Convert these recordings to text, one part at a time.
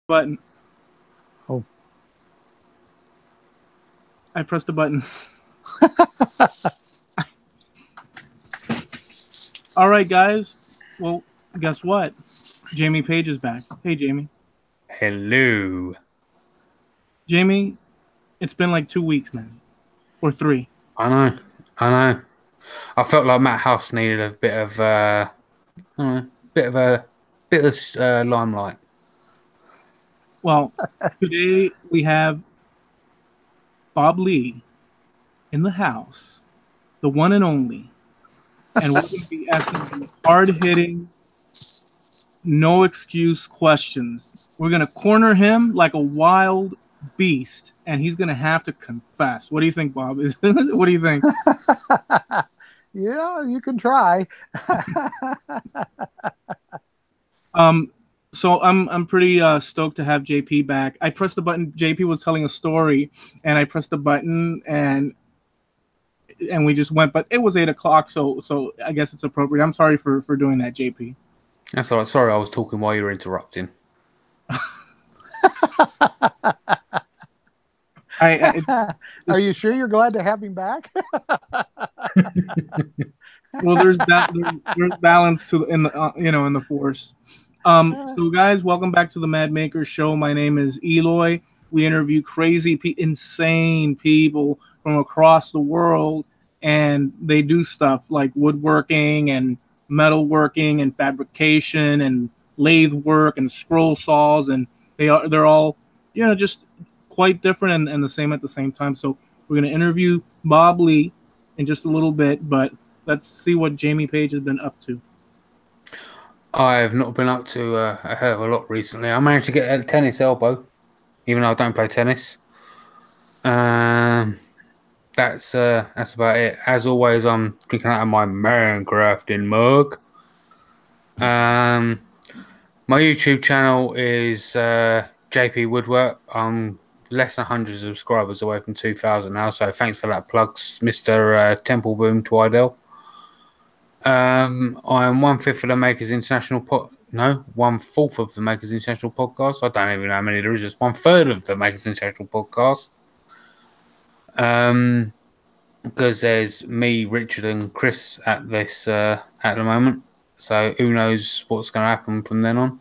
Button. Oh. I pressed the button. All right, guys. Well, guess what? Jamie Page is back. Hey, Jamie. Hello. Jamie, it's been like 2 weeks, man. Or 3. I know. I felt like Matt House needed a bit of, limelight. Well, today we have Bob Lee in the house, the one and only. And we're going to be asking him hard-hitting, no excuse questions. We're going to corner him like a wild beast, and he's going to have to confess. What do you think, Bob? What do you think? Yeah, you can try. So I'm pretty stoked to have JP back. I pressed the button. JP was telling a story, and I pressed the button, and we just went. But it was 8 o'clock, so I guess it's appropriate. I'm sorry for doing that, JP. That's all right. Sorry, I was talking while you were interrupting. Are you sure you're glad to have him back? Well, there's balance to in the in the force. So guys, welcome back to the Mad Maker Show. My name is Eloy. We interview crazy, insane people from across the world, and they do stuff like woodworking and metalworking and fabrication and lathe work and scroll saws, and they're all just quite different and the same at the same time. So we're going to interview Bob Lee in just a little bit, but let's see what Jamie Page has been up to. I've not been up to a hell of a lot recently. I managed to get a tennis elbow, even though I don't play tennis. That's about it. As always, I'm drinking out of my Minecrafting mug. My YouTube channel is JP Woodwork. I'm less than 100 subscribers away from 2,000 now, so thanks for that plug, Mr. Templeboom Twidell. I'm 1/5 of the Makers International No, 1/4 of the Makers International podcast. I don't even know how many there is. Just 1/3 of the Makers International podcast. Because there's me, Richard, and Chris at this at the moment. So who knows what's going to happen from then on?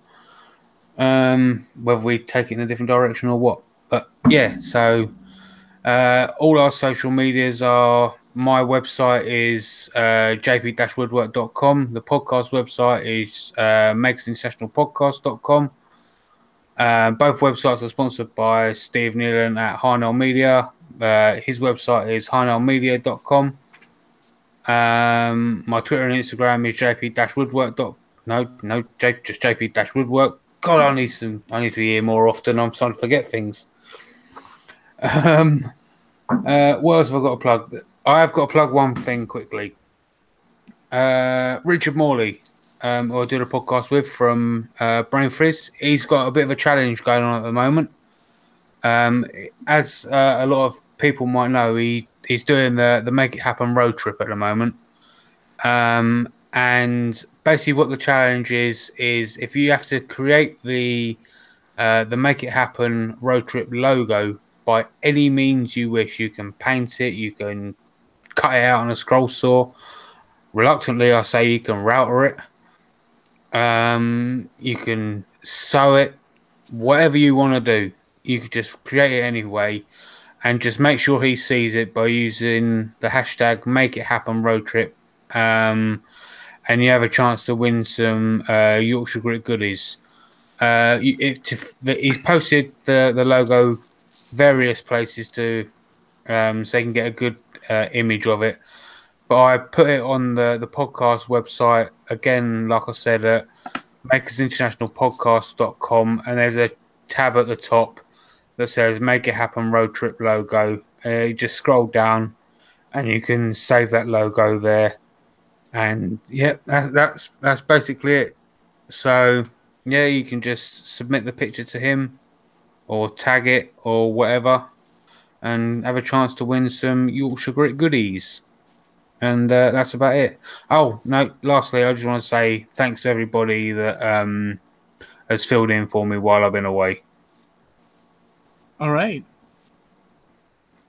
Whether we take it in a different direction or what. But yeah, so all our social medias are. My website is jp-woodwork.com. The podcast website is makersinternationalpodcast.com. Both websites are sponsored by Steve Nealon at Harnell Media. His website is harnellmedia.com. My Twitter and Instagram is jp-woodwork. Just jp-woodwork. God, I need to be here more often. I'm starting to forget things. What else have I got to plug? I have got to plug one thing quickly. Richard Morley, who I do the podcast with from Brain Frizz, he's got a bit of a challenge going on at the moment. As a lot of people might know, he's doing the Make It Happen road trip at the moment. And basically what the challenge is if you have to create the Make It Happen road trip logo by any means you wish. You can paint it, you can cut it out on a scroll saw. Reluctantly, I say you can router it. You can sew it. Whatever you want to do, you could just create it anyway, and just make sure he sees it by using the hashtag Make It Happen Road Trip. And you have a chance to win some Yorkshire Grit goodies. He's posted the logo various places to so you can get a good image of it. But I put it on the podcast website again, like I said, at makersinternationalpodcast.com, and there's a tab at the top that says Make It Happen Road Trip logo. You just scroll down and you can save that logo there. And yeah, that's basically it. So yeah, you can just submit the picture to him or tag it or whatever and have a chance to win some Yorkshire Grit goodies. And that's about it. Oh, no, lastly, I just want to say thanks to everybody that has filled in for me while I've been away. All right.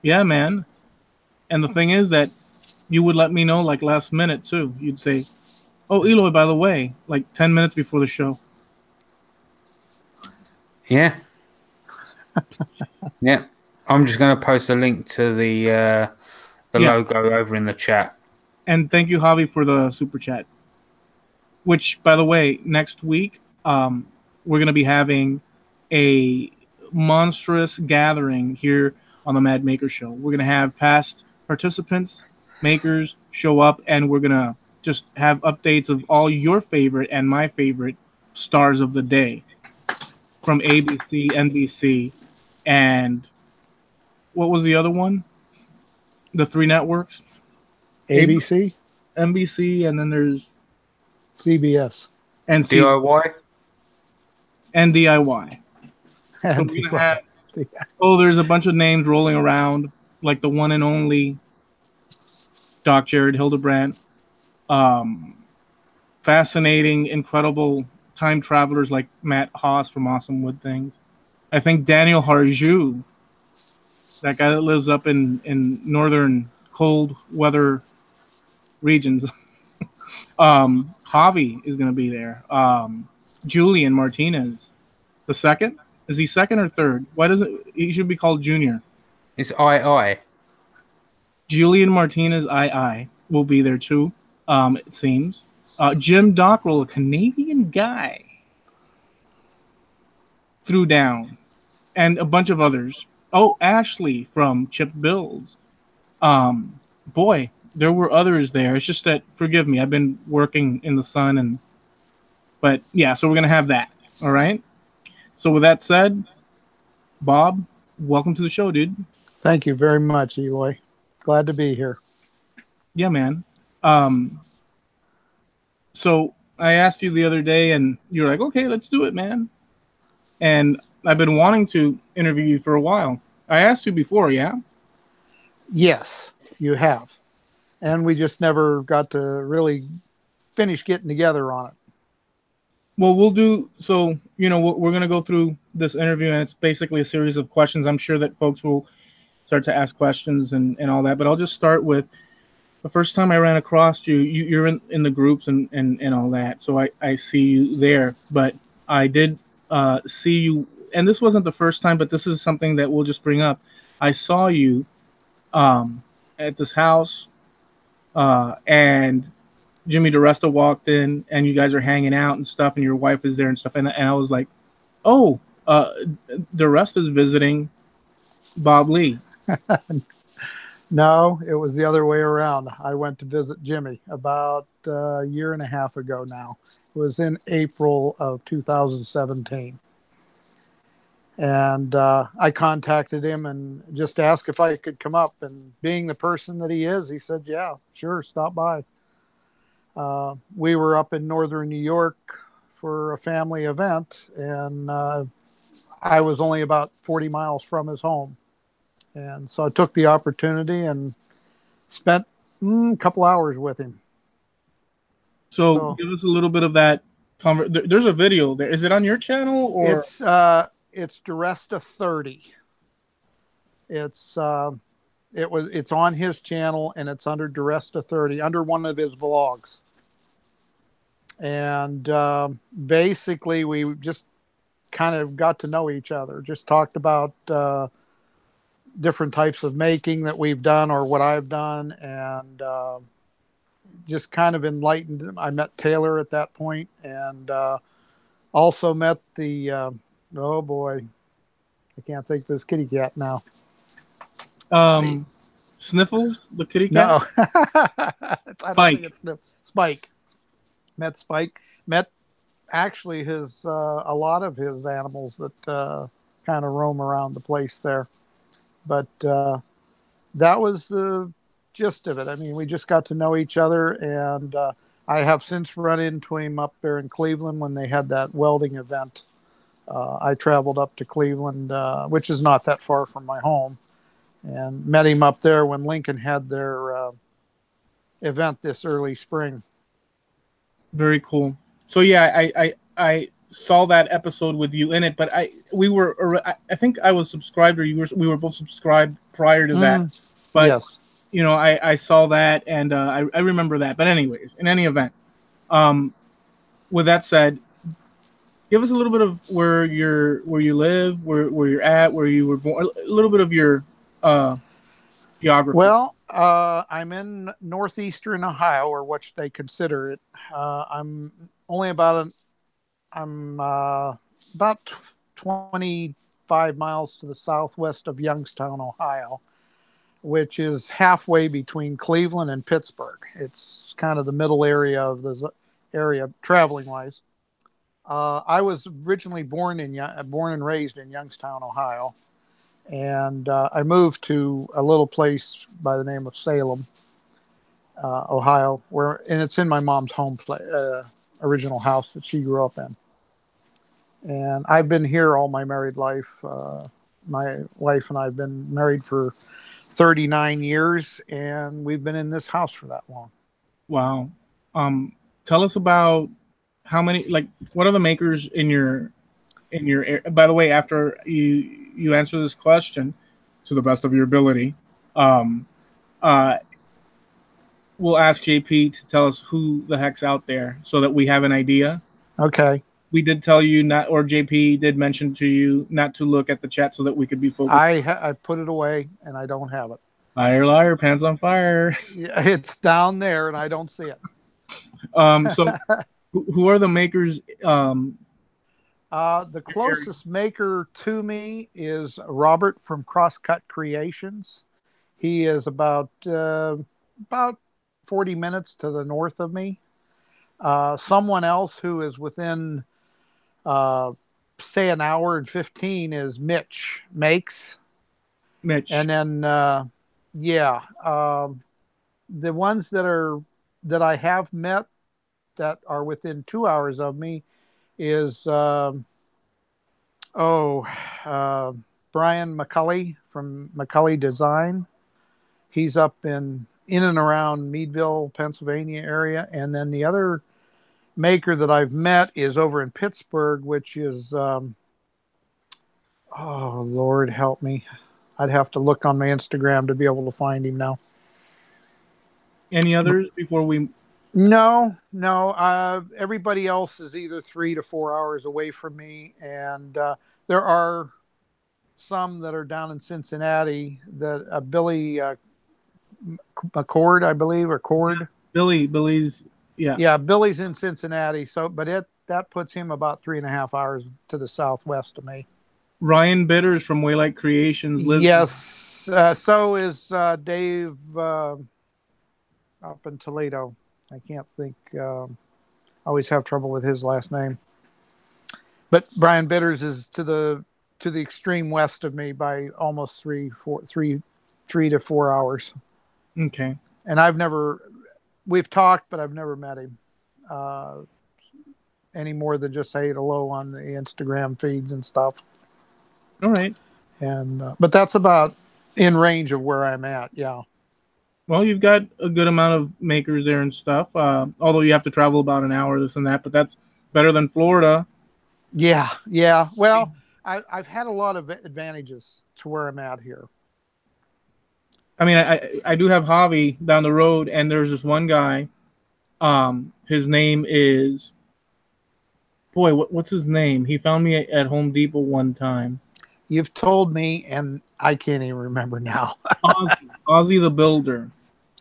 Yeah, man. And the thing is that you would let me know like last minute too. You'd say, "Oh, Eloy, by the way," like 10 minutes before the show. Yeah. Yeah. I'm just going to post a link to the Yeah. logo over in the chat. And thank you, Javi, for the super chat. Which, by the way, next week we're going to be having a monstrous gathering here on the Mad Maker Show. We're going to have past participants, makers show up, and we're going to just have updates of all your favorite and my favorite stars of the day from ABC, NBC, and what was the other one? The three networks? ABC, NBC, and then there's CBS, and DIY? and DIY. So and we're gonna have, there's a bunch of names rolling around, like the one and only Jared HIldabrant. Fascinating, incredible time travelers like Matt Haas from Awesome Wood Things. I think Daniel Harju, that guy that lives up in northern cold weather regions. Javi is going to be there. Julian Martinez, the second. Is he second or third? Why does it? He should be called Junior. It's II. Julian Martinez, II, will be there too. It seems. Jim Dockrell, a Canadian guy, threw down, and a bunch of others. Oh, Ashley from Chip Builds. Boy, there were others there. It's just that, forgive me, I've been working in the sun, but yeah, so we're gonna have that. All right. So with that said, Bob, welcome to the show, dude. Thank you very much, Eloy. Glad to be here. Yeah, man. So I asked you the other day, and you were like, "Okay, let's do it, man." And I've been wanting to interview you for a while. I asked you before, yeah? Yes, you have. And we just never got to really finish getting together on it. Well, we'll do so. We're going to go through this interview, and it's basically a series of questions. I'm sure that folks will start to ask questions and all that. But I'll just start with the first time I ran across you. You're in the groups and all that. So I see you there. But I did see you, and this wasn't the first time, but this is something that we'll just bring up. I saw you at this house, and Jimmy DeResta walked in, and you guys are hanging out and stuff, and your wife is there and stuff. And I was like, oh, DeResta's visiting Bob Lee. No, it was the other way around. I went to visit Jimmy about a year and a half ago now. It was in April of 2017. And I contacted him and just asked if I could come up. And being the person that he is, he said, yeah, sure, stop by. We were up in northern New York for a family event, and I was only about 40 miles from his home. And so I took the opportunity and spent a couple hours with him. So give us a little bit of that. There's a video there. Is it on your channel or? It's DeResta 30. It's on his channel, and it's under DeResta 30, under one of his vlogs. And basically, we just kind of got to know each other. Just talked about different types of making that we've done or what I've done, and just kind of enlightened him. I met Taylor at that point, and also met the oh boy, I can't think of his kitty cat now. Sniffles, the kitty cat? No. I don't think it's Spike. Met Spike. Met actually his a lot of his animals that kind of roam around the place there. But that was the gist of it. I mean, we just got to know each other, and I have since run into him up there in Cleveland when they had that welding event. I traveled up to Cleveland, which is not that far from my home, and met him up there when Lincoln had their event this early spring. Very cool. So yeah, saw that episode with you in it, but I think I was subscribed, or we were both subscribed prior to that. But yes. you know, I saw that, and I remember that. But anyways, in any event, with that said, give us a little bit of where you live, where you're at, where you were born, a little bit of your geography. Well, I'm in northeastern Ohio, or what they consider it. I'm only about 25 miles to the southwest of Youngstown, Ohio, which is halfway between Cleveland and Pittsburgh. It's kind of the middle area of the area, traveling wise. I was originally born and raised in Youngstown, Ohio, and I moved to a little place by the name of Salem, Ohio, and it's in my mom's original house that she grew up in. And I've been here all my married life. My wife and I have been married for 39 years, and we've been in this house for that long. Wow. Tell us about how many, like, what are the makers in your by the way, after you answer this question to the best of your ability, we'll ask JP to tell us who the heck's out there so that we have an idea. Okay. We did tell you not, or JP did mention to you not to look at the chat so that we could be focused. I put it away and I don't have it. Liar, pants on fire. Yeah, it's down there and I don't see it. So who are the makers? The closest maker to me is Robert from Crosscut Creations. He is about 40 minutes to the north of me. Someone else who is within, say, an hour and 15 is Mitch Makes. Mitch. And then, the ones that I have met that are within 2 hours of me is Brian McCulley from McCulley Design. He's up in and around Meadville, Pennsylvania area. And then the other maker that I've met is over in Pittsburgh, which is oh Lord help me, I'd have to look on my Instagram to be able to find him now. Any others before we? No. Everybody else is either 3 to 4 hours away from me, and there are some that are down in Cincinnati. That Billy McCord, I believe, or Cord. Billy's. Yeah, Billy's in Cincinnati. So, but that puts him about 3.5 hours to the southwest of me. Ryan Bitters from Waylight Creations lives. Yes, so is Dave up in Toledo. I can't think. I always have trouble with his last name. But Brian Bitters is to the extreme west of me by almost 3 to 4 hours. Okay. And we've talked, but I've never met him any more than just say hello on the Instagram feeds and stuff. All right. And but that's about in range of where I'm at. Yeah. Well, you've got a good amount of makers there and stuff. Although you have to travel about an hour, this and that, but that's better than Florida. Yeah. Well, I've had a lot of advantages to where I'm at here. I mean, I do have Javi down the road, and there's this one guy. His name is, what's his name? He found me at Home Depot one time. You've told me, and I can't even remember now. Ozzy the Builder.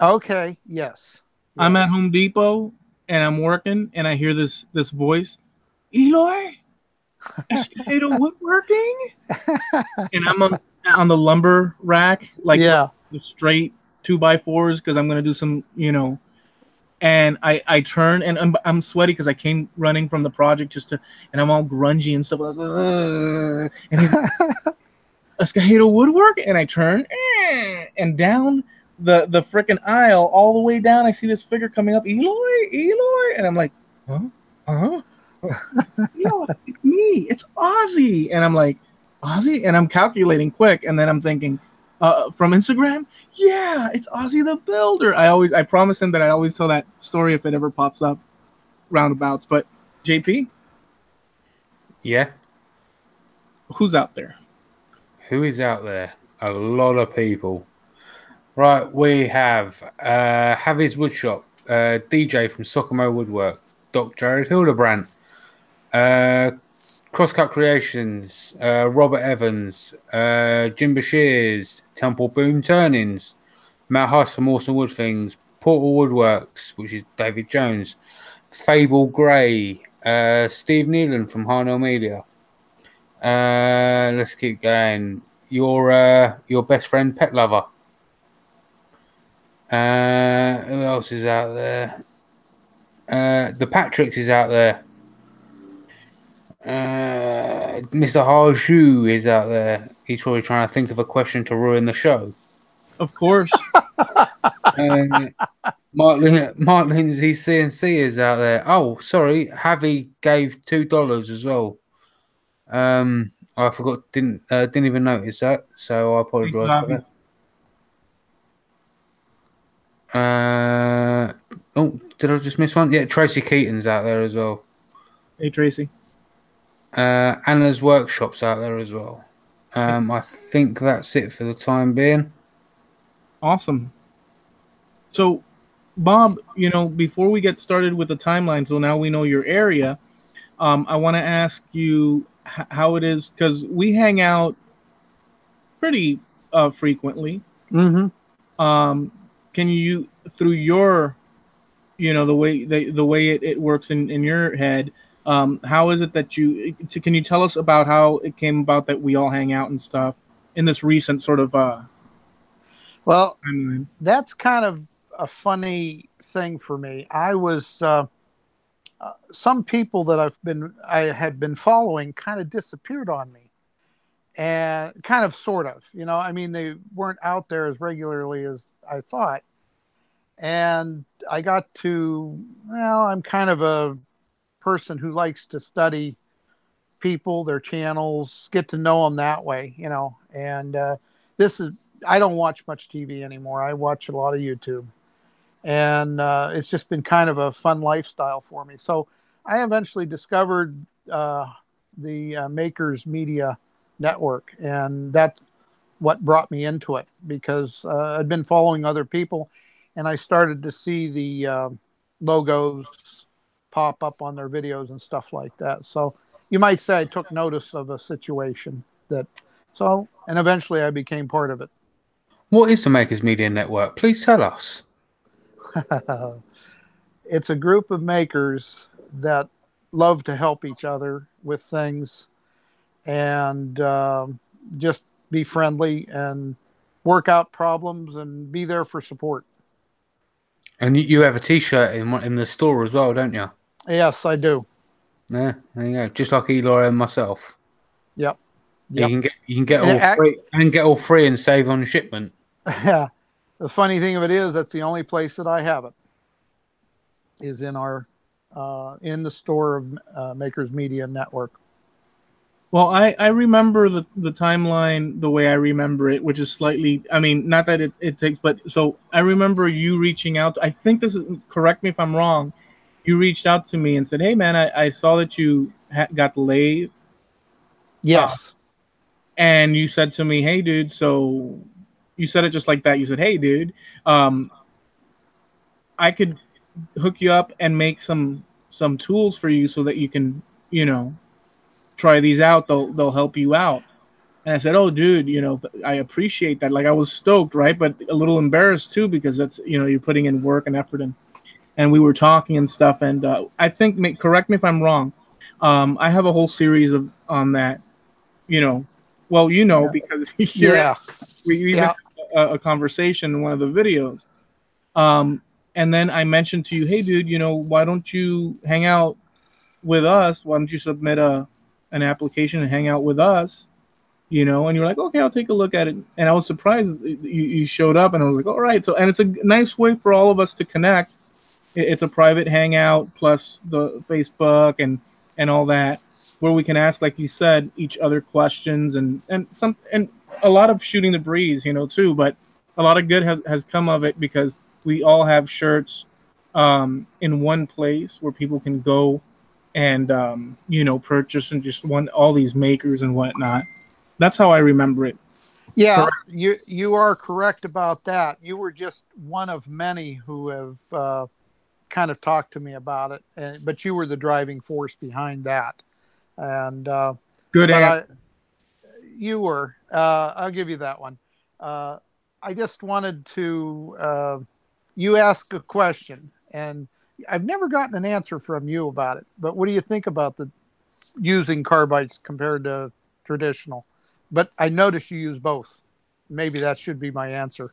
Okay. Yes. I'm at Home Depot, and I'm working, and I hear this voice, Eloy, excavator woodworking, and I'm on the lumber rack, like the straight 2x4s, because I'm gonna do some, And I turn, and I'm sweaty because I came running from the project and I'm all grungy and stuff. And he's Escajado Woodwork, and I turn and down the freaking aisle, all the way down. I see this figure coming up, Eloy, and I'm like, huh? It's me, it's Ozzy, and I'm like, Ozzy, and I'm calculating quick, and then I'm thinking, from Instagram, yeah, it's Ozzy the Builder. I promise him that I always tell that story if it ever pops up roundabouts. But JP, Yeah. Who's out there? Who is out there? A lot of people. Right, we have Javi's Woodshop, DJ from Socomo Woodwork, Doc Jared HIldabrant, Crosscut Creations, Robert Evans, Jim Bashir's, Temple Boom Turnings, Matt Huss from Awesome Wood Things, Portal Woodworks, which is David Jones, Fable Gray, Steve Newland from Harnell Media. Let's keep going. Your best friend, Pet Lover. Who else is out there? The Patricks is out there. Mr. Harju is out there. He's probably trying to think of a question to ruin the show. Of course. Mark Lindsay CNC is out there. Oh, sorry. Javi gave $2 as well. I forgot. Didn't even notice that. So I apologise for that. Oh, did I just miss one? Yeah, Tracy Keaton's out there as well. Hey, Tracy. Anna's Workshop's out there as well. I think that's it for the time being. Awesome. So, Bob, before we get started with the timeline, so now we know your area, I want to ask you how it is, because we hang out pretty frequently. Mm-hmm. Can you, through your, the way it works in your head, how is it that can you tell us about how it came about that we all hang out and stuff in this recent sort of well timeline? That's kind of a funny thing for me. I was some people that I had been following kind of disappeared on me, and kind of sort of, I mean, they weren't out there as regularly as I thought, and I got to, I'm kind of a person who likes to study people, their channels, get to know them that way, and I don't watch much TV anymore. I watch a lot of YouTube, and it's just been kind of a fun lifestyle for me. So I eventually discovered the Makers Media Network, and that's what brought me into it, because I'd been following other people, and I started to see the logos pop up on their videos and stuff like that. So you might say I took notice of a situation and eventually I became part of it. What is the Makers Media Network? Please tell us. It's a group of makers that love to help each other with things, and just be friendly and work out problems and be there for support. And you have a T-shirt in the store as well, don't you? Yes, I do. Yeah, there you go. Just like Eloy and myself. Yep. You can get all free and get all free and save on shipment. Yeah. The funny thing of it is, that's the only place that I have it, is in our in the store of Makers Media Network. Well, I remember the timeline the way I remember it, which is slightly, I mean, not that it takes, but so I remember you reaching out. I think this is, correct me if I'm wrong, you reached out to me and said, hey, man, I saw that you got the lathe. Yes. And you said to me, hey, dude, so you said it just like that. You said, hey, dude, I could hook you up and make some tools for you so that you can, try these out. They'll help you out. And I said, oh, dude, I appreciate that. Like, I was stoked, right? But a little embarrassed too, because that's, you're putting in work and effort, and we were talking and stuff. And I think, correct me if I'm wrong, I have a whole series on that, well, yeah. Because we had a conversation in one of the videos. And then I mentioned to you, hey, dude, why don't you hang out with us? Why don't you submit an application and hang out with us? And you're like, okay, I'll take a look at it. And I was surprised you showed up, and I was like, all right. So, and it's a nice way for all of us to connect. It's a private hangout plus the Facebook and all that, where we can ask, like you said, each other questions and a lot of shooting the breeze, too. But a lot of good has come of it, because we all have shirts in one place where people can go and purchase and just all these makers and whatnot. That's how I remember it. Yeah, you are correct about that. You were just one of many who have kind of talked to me about it, but you were the driving force behind that. And good but you were. I'll give you that one. I just wanted to. You ask a question, and I've never gotten an answer from you about it. But what do you think about the using carbides compared to traditional? But I noticed you use both. Maybe that should be my answer.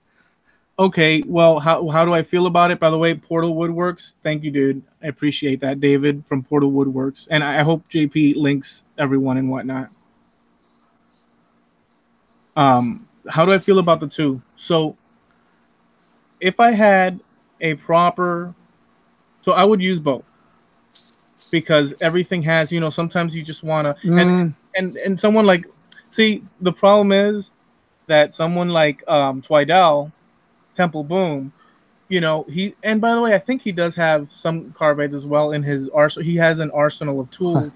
Okay, well, how do I feel about it? By the way, Portal Woodworks, thank you, dude. I appreciate that, David from Portal Woodworks, and I hope JP links everyone and whatnot. How do I feel about the two? So, if I had a proper, so I would use both because everything has, sometimes you just want to, and someone like, see, the problem is that someone like Twidell, Temple Boom, and by the way, I think he does have some carbides as well in his arsenal. He has an arsenal of tools,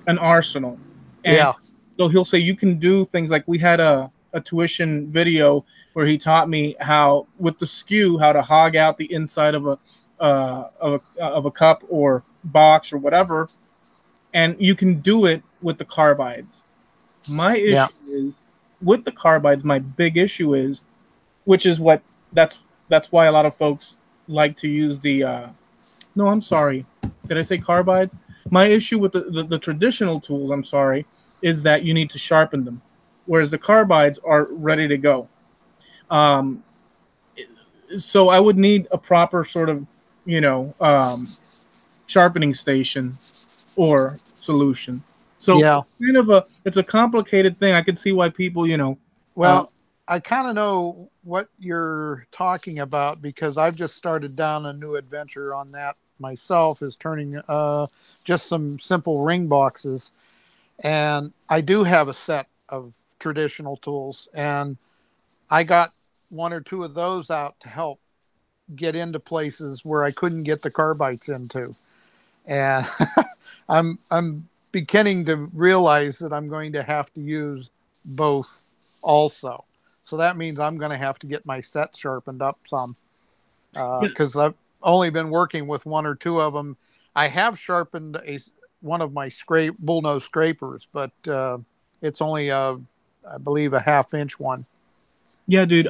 an arsenal. And yeah. So he'll say you can do things like we had a tuition video where he taught me how with the skew how to hog out the inside of a cup or box or whatever, and you can do it with the carbides. My issue is with the carbides. My big issue is, which is what that's why a lot of folks like to use the. No, I'm sorry. Did I say carbides? My issue with the traditional tools, I'm sorry, is that you need to sharpen them, whereas the carbides are ready to go. So I would need a proper sort of, sharpening station or solution. So it's a complicated thing. I can see why people, Well, I kind of know what you're talking about because I've just started down a new adventure on that myself, is turning just some simple ring boxes. And I do have a set of traditional tools, and I got one or two of those out to help get into places where I couldn't get the carbides into. And I'm beginning to realize that I'm going to have to use both also. So that means I'm going to have to get my set sharpened up some because I've only been working with one or two of them. I have sharpened one of my bullnose scrapers, but it's only I believe a 1/2 inch one. Yeah, dude.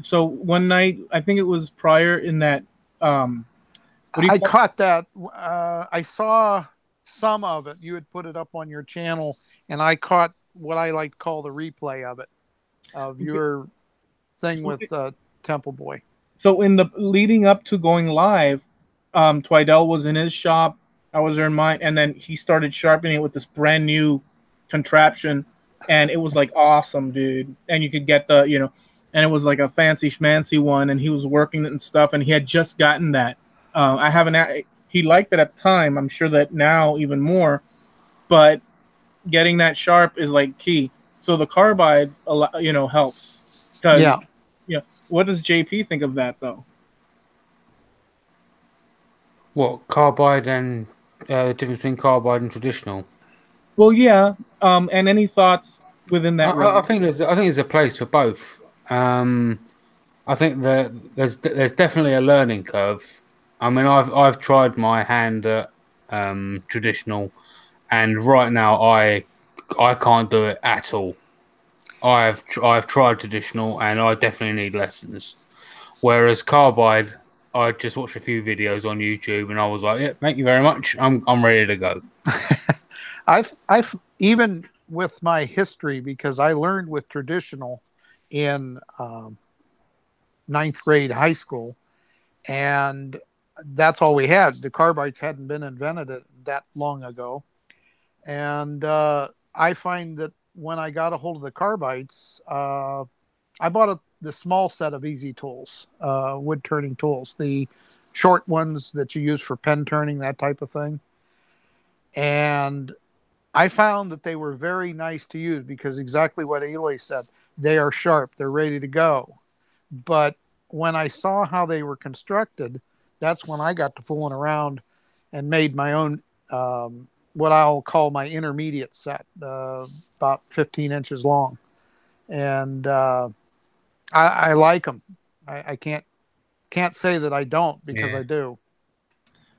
So one night, I think it was prior in that. I caught that. I saw some of it. You had put it up on your channel, and I caught what I like to call the replay of it, of your thing with Temple Boy. So in the leading up to going live, Twidell was in his shop. I was there in mine, and then he started sharpening it with this brand new contraption, and it was like awesome, dude. And you could get the, and it was like a fancy schmancy one, and he was working it and stuff, and he had just gotten that. I haven't. He liked it at the time. I'm sure that now even more, but getting that sharp is like key. So the carbides, helps. Yeah. What does JP think of that though? What, carbide and the difference between carbide and traditional? Well, yeah. And any thoughts within that? I think there's a place for both. I think that there's definitely a learning curve. I mean, I've tried my hand at traditional, and right now I can't do it at all. I've tried traditional, and I definitely need lessons. Whereas carbide, I just watched a few videos on YouTube, and I was like, "Yeah, thank you very much. I'm ready to go." I've even with my history, because I learned with traditional in 9th grade high school, and that's all we had. The carbides hadn't been invented that long ago, and I find that when I got a hold of the carbides, I bought the small set of easy tools, wood turning tools, the short ones that you use for pen turning, that type of thing. And I found that they were very nice to use because exactly what Eloy said, they are sharp, they're ready to go. But when I saw how they were constructed, that's when I got to fooling around and made my own what I'll call my intermediate set, about 15 inches long. And I like them. I can't say that I don't, because I do.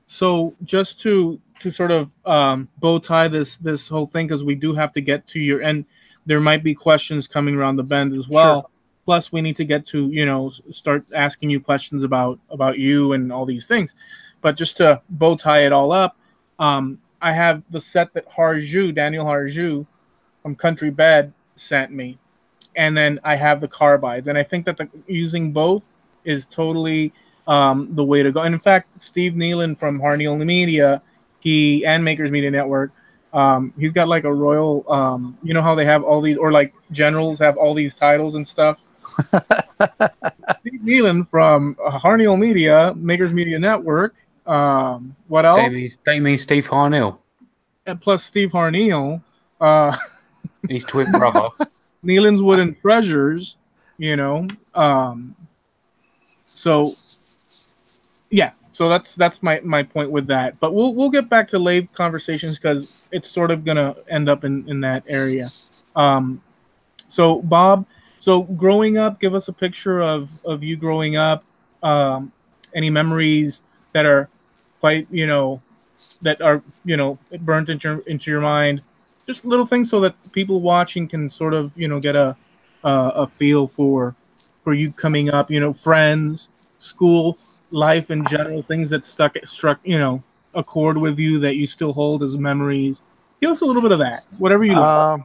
So just to sort of bow tie this whole thing, because we do have to get to your end. There might be questions coming around the bend as well. Sure. Plus, we need to get to start asking you questions about you and all these things. But just to bow tie it all up, I have the set that Daniel Harju from Country Bed sent me, and then I have the carbides, and I think that using both is totally the way to go. And in fact, Steve Nealon from Harneal Media, and Makers Media Network, he's got like a royal, you know how they have all these, or like generals have all these titles and stuff. Steve Nealon from Harneal Media, Makers Media Network. What else? They mean Steve Harneal. And plus Steve Harneal. He's twin brother. Nealon's Wooden Treasures, so yeah, so that's my point with that. But we'll get back to lathe conversations, because it's sort of gonna end up in that area. So Bob, growing up, give us a picture of you growing up. Any memories that are quite that are burnt into your mind. Just little things so that people watching can sort of get a feel for you coming up, friends, school, life in general, things that struck a chord with you that you still hold as memories. Give us a little bit of that, whatever you like.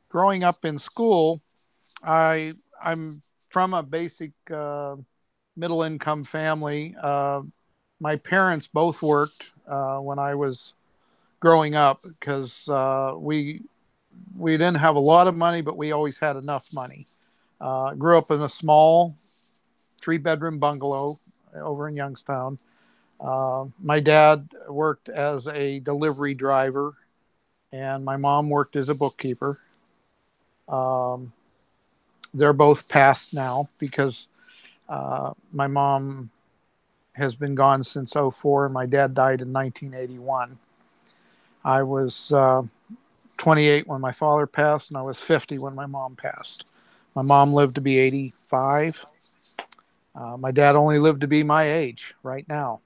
Growing up in school, I'm from a basic middle income family. My parents both worked when I was growing up, because we didn't have a lot of money, but we always had enough money. Grew up in a small 3-bedroom bungalow over in Youngstown. My dad worked as a delivery driver, and my mom worked as a bookkeeper. They're both passed now, because my mom has been gone since 2004, and my dad died in 1981. I was 28 when my father passed, and I was 50 when my mom passed. My mom lived to be 85. My dad only lived to be my age right now.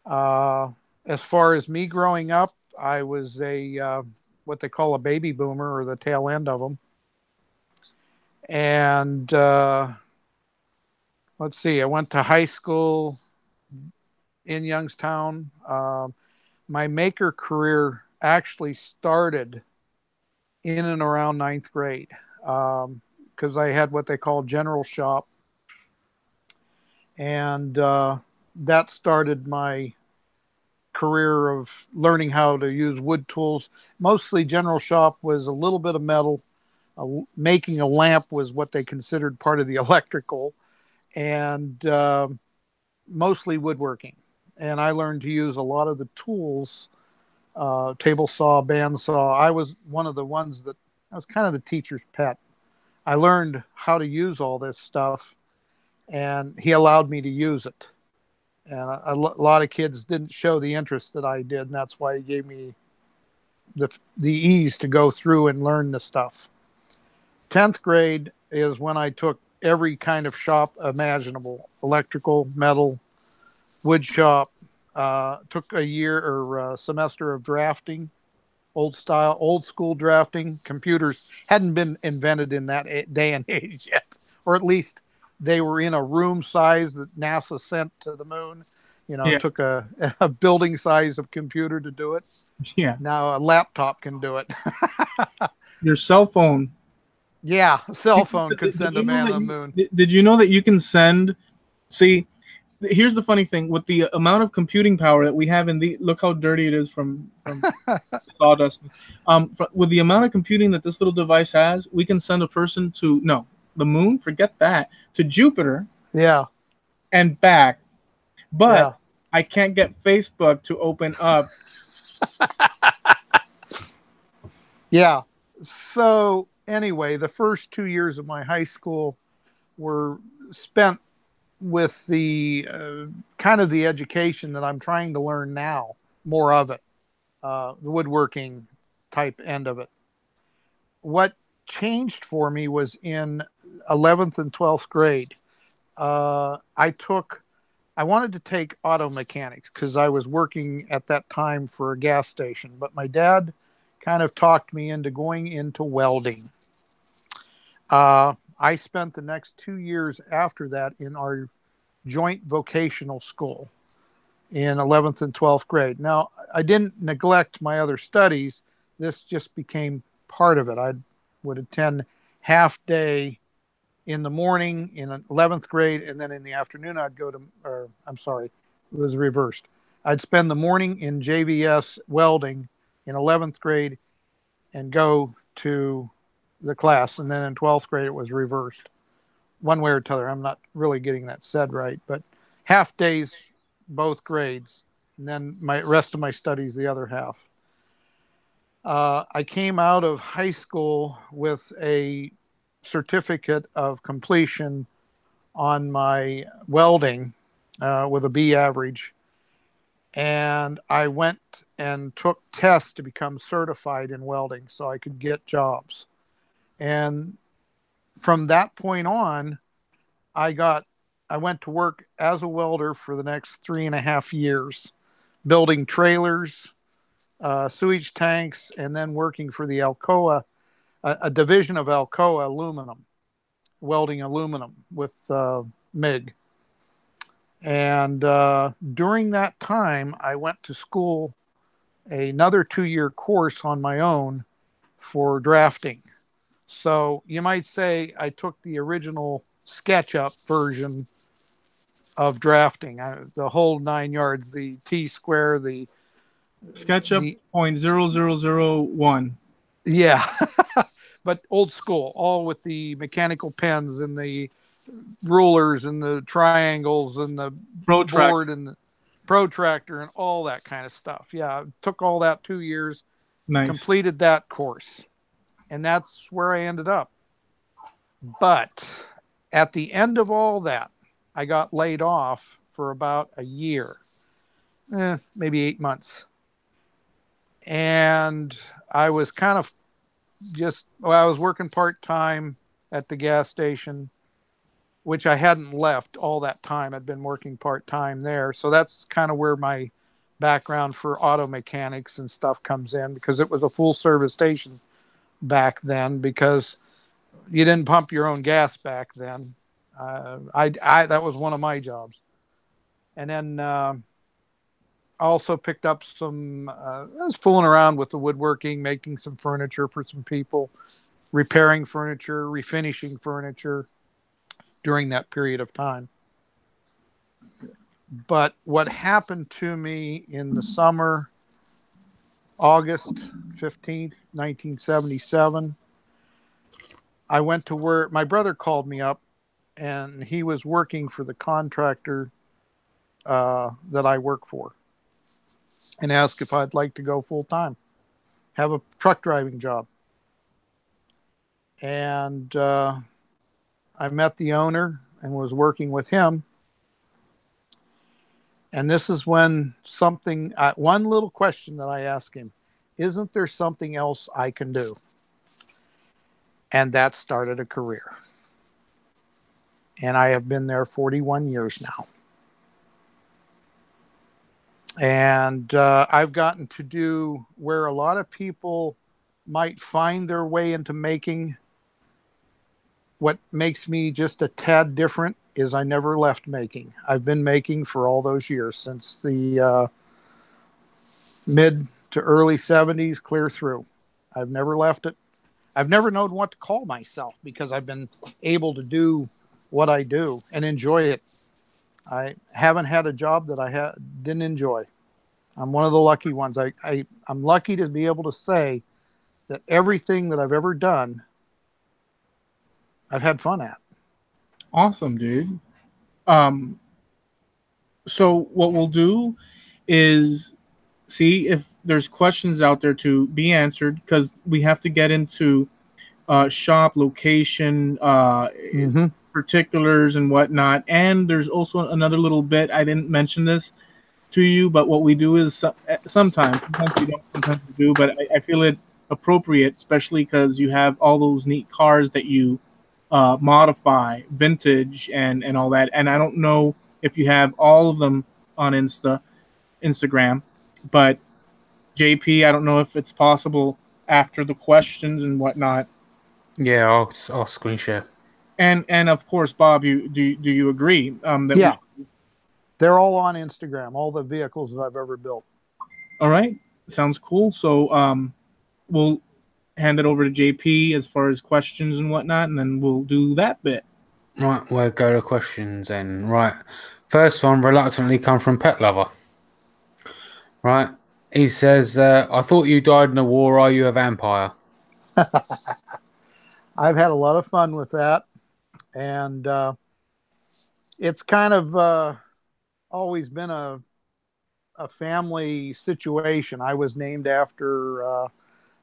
As far as me growing up, I was what they call a baby boomer, or the tail end of them. And let's see, I went to high school in Youngstown. My maker career actually started in and around 9th grade, because I had what they call general shop. And that started my career of learning how to use wood tools. Mostly general shop was a little bit of metal. Making a lamp was what they considered part of the electrical, and mostly woodworking. And I learned to use a lot of the tools, table saw, bandsaw. I was one of the ones that I was kind of the teacher's pet. I learned how to use all this stuff, and he allowed me to use it. And a lot of kids didn't show the interest that I did, and that's why he gave me the ease to go through and learn the stuff. 10th grade is when I took every kind of shop imaginable: electrical, metal, wood shop. Took a year or a semester of drafting, old school drafting. Computers hadn't been invented in that day and age yet, or at least they were in a room size that NASA sent to the moon. It took a building size of computer to do it. Yeah. Now a laptop can do it. Your cell phone. Yeah, a cell phone could send a man on the moon. Did you know that you can send? See, here's the funny thing with the amount of computing power that we have look how dirty it is from sawdust. With the amount of computing that this little device has, we can send a person to the moon. Forget that, to Jupiter. Yeah. And back, but I can't get Facebook to open up. Yeah. So anyway, the first 2 years of my high school were spent with the kind kind of the education that I'm trying to learn now, more of it, the woodworking type end of it. What changed for me was in 11th and 12th grade. I wanted to take auto mechanics because I was working at that time for a gas station, but my dad kind of talked me into going into welding. I spent the next 2 years after that in our joint vocational school in 11th and 12th grade. Now, I didn't neglect my other studies. This just became part of it. I would attend half day in the morning in 11th grade, and then in the afternoon I'd go to, or I'm sorry, it was reversed. I'd spend the morning in JVS welding in 11th grade and go to the class, and then in 12th grade it was reversed. One way or the other. I'm not really getting that said right, but half days, both grades, and then my rest of my studies the other half. I came out of high school with a certificate of completion on my welding with a B average, and I went and took tests to become certified in welding so I could get jobs. And from that point on, I went to work as a welder for the next 3.5 years, building trailers, sewage tanks, and then working for the Alcoa, a division of Alcoa Aluminum, welding aluminum with MIG. And during that time, I went to school another 2-year course on my own for drafting. So you might say I took the original SketchUp version of drafting, the whole 9 yards, the T-square, the SketchUp 0.0001. Yeah, but old school, all with the mechanical pens and the rulers and the triangles and the board and the protractor and all that kind of stuff. Yeah, took all that 2 years, completed that course, and that's where I ended up. But at the end of all that, I got laid off for about a year, maybe 8 months. And I was kind of I was working part-time at the gas station, which I hadn't left all that time. I'd been working part-time there. So that's kind of where my background for auto mechanics and stuff comes in, because it was a full service station back then, because you didn't pump your own gas back then. That was one of my jobs. And then I also picked up some, I was fooling around with the woodworking, making some furniture for some people, repairing furniture, refinishing furniture during that period of time. But what happened to me in the summer, August 15th, 1977, I went to work. My brother called me up, and he was working for the contractor that I work for, and asked if I'd like to go full time, have a truck driving job. And I met the owner and was working with him. And this is when one little question that I asked him, isn't there something else I can do? And that started a career. And I have been there 41 years now. And I've gotten to do where a lot of people might find their way into making. What makes me just a tad different is I never left making. I've been making for all those years, since the mid to early 70s clear through. I've never left it. I've never known what to call myself, because I've been able to do what I do and enjoy it. I haven't had a job that I didn't enjoy. I'm one of the lucky ones. I'm lucky to be able to say that everything that I've ever done, I've had fun at. Awesome, dude. So what we'll do is see if there's questions out there to be answered, because we have to get into shop location, particulars and whatnot. And there's also another little bit, I didn't mention this to you, but what we do is sometimes we don't, sometimes we do, but I feel it appropriate, especially because you have all those neat cars that you modify, vintage, and all that. And I don't know if you have all of them on Instagram, but JP, I don't know if it's possible after the questions and whatnot. Yeah, I'll screen share. And of course, Bob, do you agree? Yeah, they're all on Instagram. All the vehicles that I've ever built. All right, sounds cool. So we'll hand it over to JP as far as questions and whatnot, and then we'll do that bit. Right, we'll go to questions then. Right, first one reluctantly come from Pet Lover. Right, he says, "I thought you died in a war. Are you a vampire?" I've had a lot of fun with that, and it's kind of always been a family situation. I was named after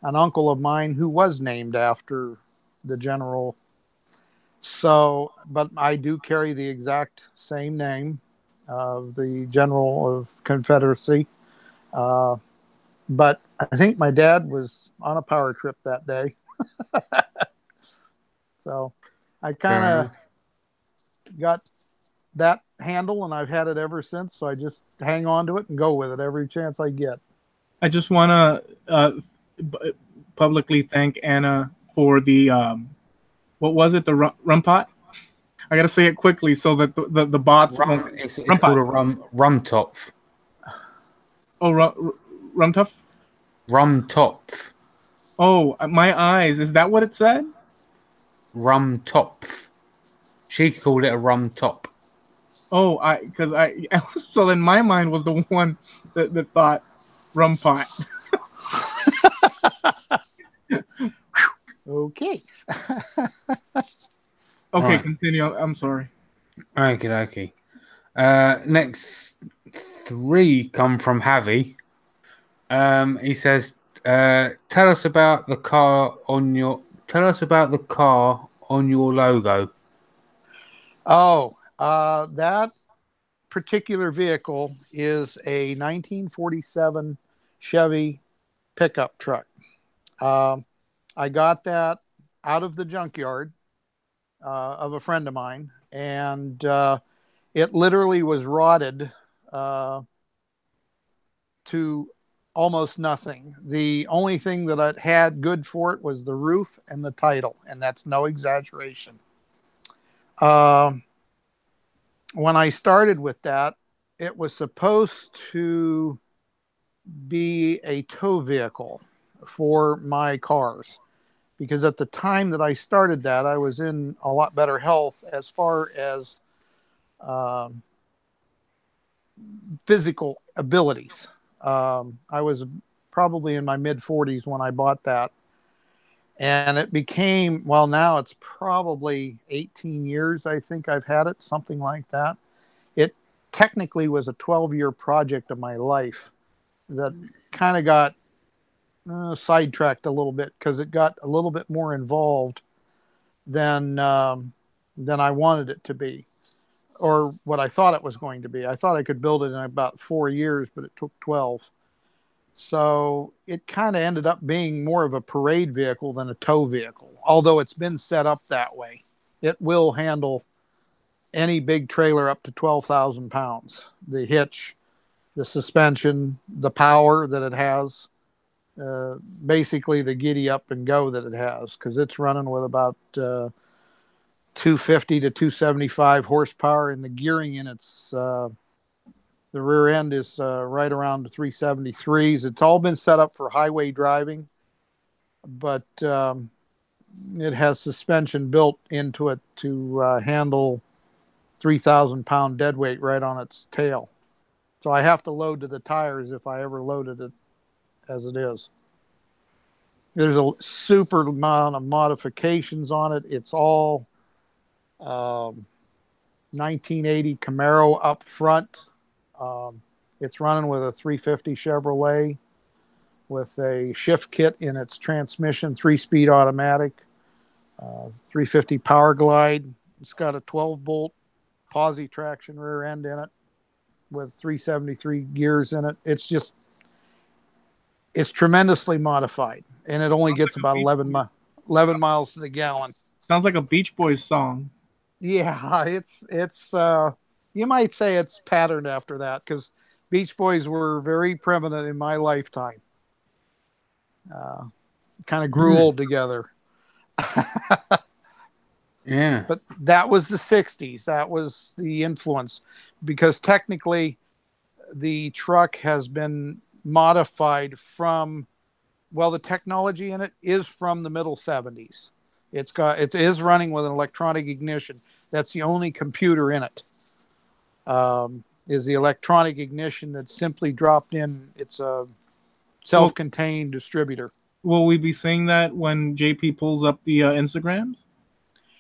an uncle of mine who was named after the general. So, but I do carry the exact same name of the general of Confederacy. But I think my dad was on a power trip that day. So I kind of got that handle, and I've had it ever since. So I just hang on to it and go with it every chance I get. I just want to publicly thank Anna for the what was it, the rum pot? I gotta say it quickly so that the bots won't. It's called a rum top. Oh, rum tough. Rum top. Oh, my eyes! Is that what it said? Rum top. She called it a rum top. Oh, so then my mind was the one that thought rum pot. Okay. Okay, right. Continue. I'm sorry. Okay. Next 3 come from Javi. He says, "Tell us about the car on your logo." Oh, that particular vehicle is a 1947 Chevy pickup truck. I got that out of the junkyard of a friend of mine, and it literally was rotted to almost nothing. The only thing that it had good for it was the roof and the title, and that's no exaggeration. When I started with that, it was supposed to be a tow vehicle for my cars, because at the time that I started that, I was in a lot better health as far as physical abilities. I was probably in my mid 40s when I bought that. And it became, well, now it's probably 18 years, I think I've had it, something like that. It technically was a 12-year project of my life that kind of got sidetracked a little bit because it got a little bit more involved than I wanted it to be, or what I thought it was going to be. I thought I could build it in about 4 years, but it took 12. So it kind of ended up being more of a parade vehicle than a tow vehicle, although it's been set up that way. It will handle any big trailer up to 12,000 pounds. The hitch, the suspension, the power that it has, basically the giddy up and go that it has, because it's running with about 250 to 275 horsepower, and the gearing in its the rear end is right around the 373s. It's all been set up for highway driving, but it has suspension built into it to handle 3,000 pound dead weight right on its tail. So I have to load to the tires if I ever loaded it as it is. There's a super amount of modifications on it. It's all 1980 Camaro up front. It's running with a 350 Chevrolet with a shift kit in its transmission, 3-speed automatic, 350 Power Glide, It's got a 12-bolt posi traction rear end in it with 373 gears in it. It's tremendously modified, and it only gets about 11 miles to the gallon. Sounds like a Beach Boys song. Yeah, it's you might say it's patterned after that, because Beach Boys were very prevalent in my lifetime. Kind of grew old together. Yeah. But that was the 60s. That was the influence, because technically the truck has been modified from, well, the technology in it is from the middle 70s. It is running with an electronic ignition. That's the only computer in it. Is the electronic ignition that's simply dropped in. It's a self-contained distributor. Will we be seeing that when JP pulls up the Instagrams?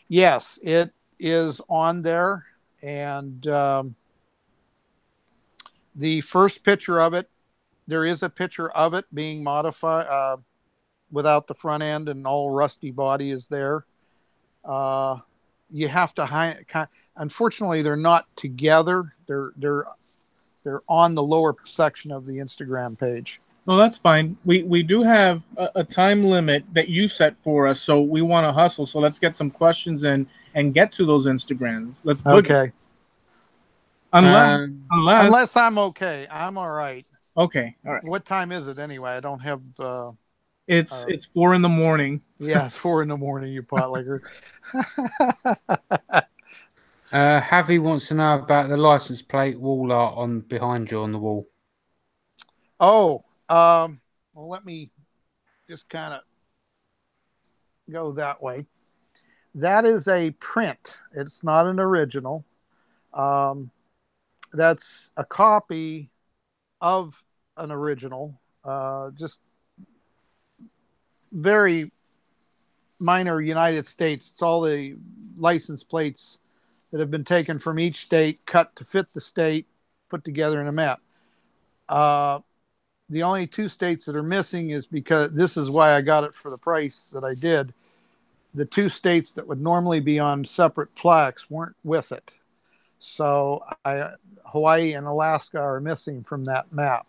Yes, it is on there. And the first picture of it, there is a picture of it being modified without the front end, and all rusty body is there. You have to unfortunately, they're not together. They're on the lower section of the Instagram page. No, that's fine. We do have a time limit that you set for us, so we want to hustle. So let's get some questions in and get to those Instagrams. Let's book okay. It. Unless I'm okay. I'm all right. Okay, all right. What time is it anyway? I don't have. It's 4 a.m. Yeah, it's 4 a.m. You potlicker. Javi wants to know about the license plate wall art on behind you on the wall. Oh, well, let me just kind of go that way. That is a print. It's not an original. That's a copy of an original. Just very minor United States. It's all the license plates that have been taken from each state, cut to fit the state, put together in a map. The only 2 states that are missing is because this is why I got it for the price that I did. The 2 states that would normally be on separate plaques weren't with it. So Hawaii and Alaska are missing from that map.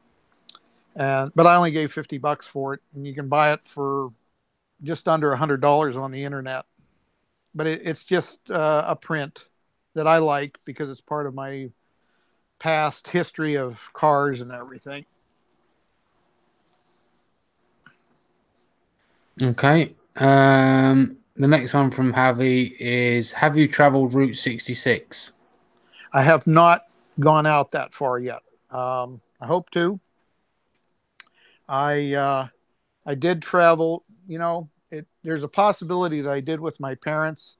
But I only gave $50 for it, and you can buy it for just under $100 on the internet. But it's just a print that I like because it's part of my past history of cars and everything. Okay. The next one from Javi is, have you traveled Route 66? I have not gone out that far yet. I hope to. I did travel, there's a possibility that I did with my parents,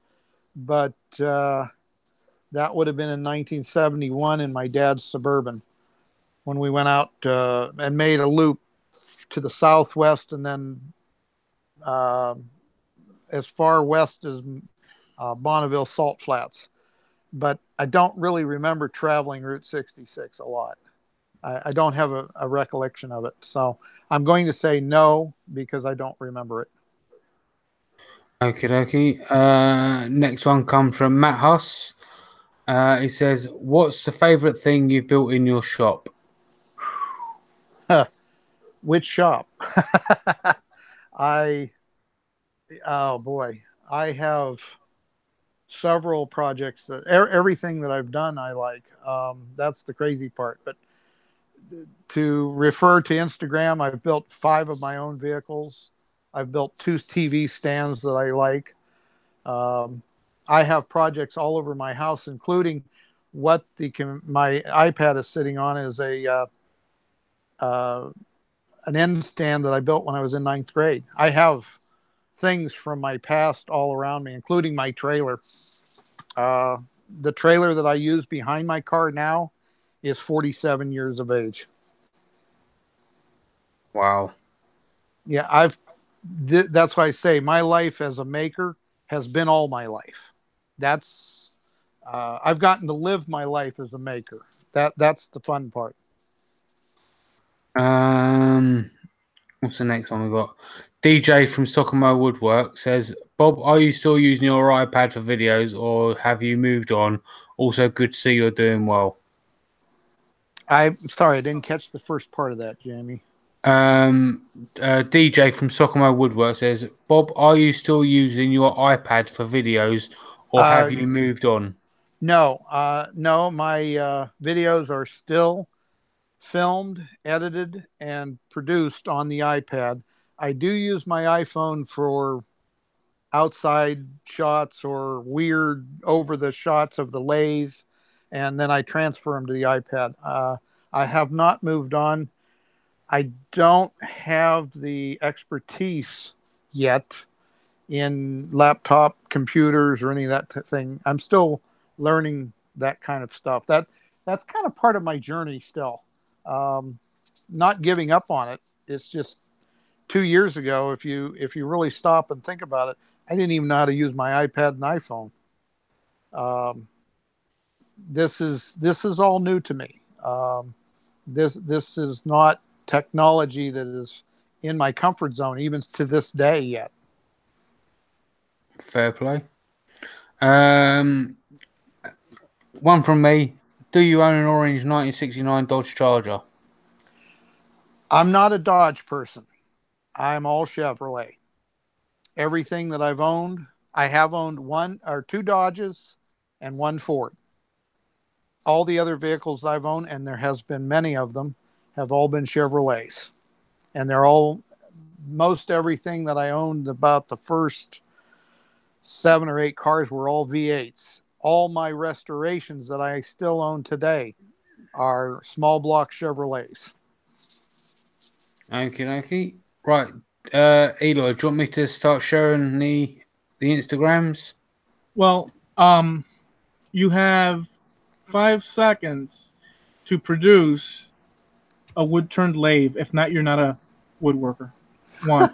but that would have been in 1971 in my dad's Suburban, when we went out and made a loop to the southwest, and then as far west as Bonneville Salt Flats. But I don't really remember traveling Route 66 a lot. I don't have a recollection of it. So I'm going to say no, because I don't remember it. Okie dokie. Next one comes from Matt Huss. He says, what's the favourite thing you've built in your shop? Which shop? Oh boy, I have several projects that everything that I've done I like. That's the crazy part. But to refer to Instagram, I've built 5 of my own vehicles. I've built 2 TV stands that I like. I have projects all over my house, including what my iPad is sitting on is an end stand that I built when I was in 9th grade. I have things from my past all around me, including my trailer. The trailer that I use behind my car now is 47 years of age. Wow. Yeah, that's why I say my life as a maker has been all my life. That's I've gotten to live my life as a maker. That's the fun part. What's the next one we got? DJ from Socomo Woodwork says, Bob, are you still using your iPad for videos or have you moved on? Also, good to see you're doing well. I'm sorry, I didn't catch the first part of that, Jamie. DJ from Socomo Woodwork says, Bob, are you still using your iPad for videos or have you moved on? No, no, my videos are still filmed, edited, and produced on the iPad. I do use my iPhone for outside shots or weird over the shots of the lathe, and then I transfer them to the iPad. I have not moved on. I don't have the expertise yet in laptop computers or any of that thing. I'm still learning that kind of stuff. That's kind of part of my journey still. Not giving up on it. It's just 2 years ago, if you really stop and think about it, I didn't even know how to use my iPad and iPhone. This is all new to me. This is not technology that is in my comfort zone even to this day yet. Fair play. One from me. Do you own an orange 1969 Dodge Charger? I'm not a Dodge person. I'm all Chevrolet. Everything that I've owned, I have owned 1 or 2 Dodges and 1 Ford. All the other vehicles I've owned, and there has been many of them, have all been Chevrolets. And they're all, most everything that I owned, about the first 7 or 8 cars were all V8s. All my restorations that I still own today are small block Chevrolets. Okay. Right. Eloy, do you want me to start sharing the Instagrams? Well, you have 5 seconds to produce a wood-turned lathe. If not, you're not a woodworker. 1.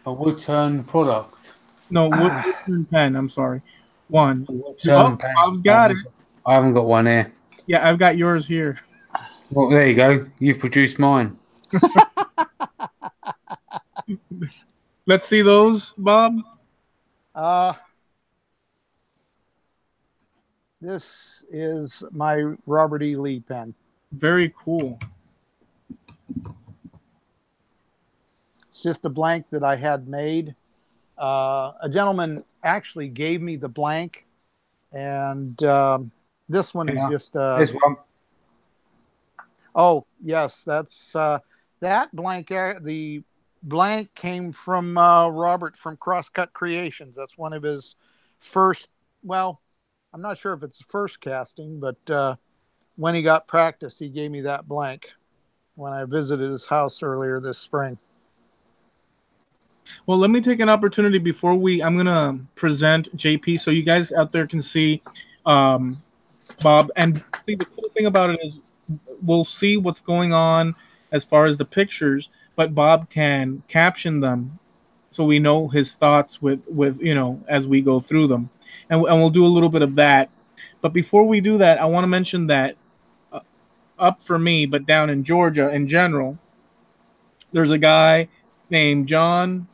A wood-turned product. No, wood-turned pen. I'm sorry. 1. Pen. Bob's got it. I haven't got one here. Yeah, I've got yours here. Well, there you go. You've produced mine. Let's see those, Bob. This is my Robert E. Lee pen. Very cool. It's just a blank that I had made. A gentleman actually gave me the blank, and this one is just this one. Oh yes, that's that blank. The blank came from Robert from Crosscut Creations. That's one of his first. Well, I'm not sure if it's the first casting, but when he got practice, he gave me that blank when I visited his house earlier this spring. Well, let me take an opportunity before I'm going to present JP so you guys out there can see Bob. And see, the cool thing about it is we'll see what's going on as far as the pictures, but Bob can caption them so we know his thoughts with as we go through them. And we'll do a little bit of that. But before we do that, I want to mention that up for me, but down in Georgia in general, there's a guy named John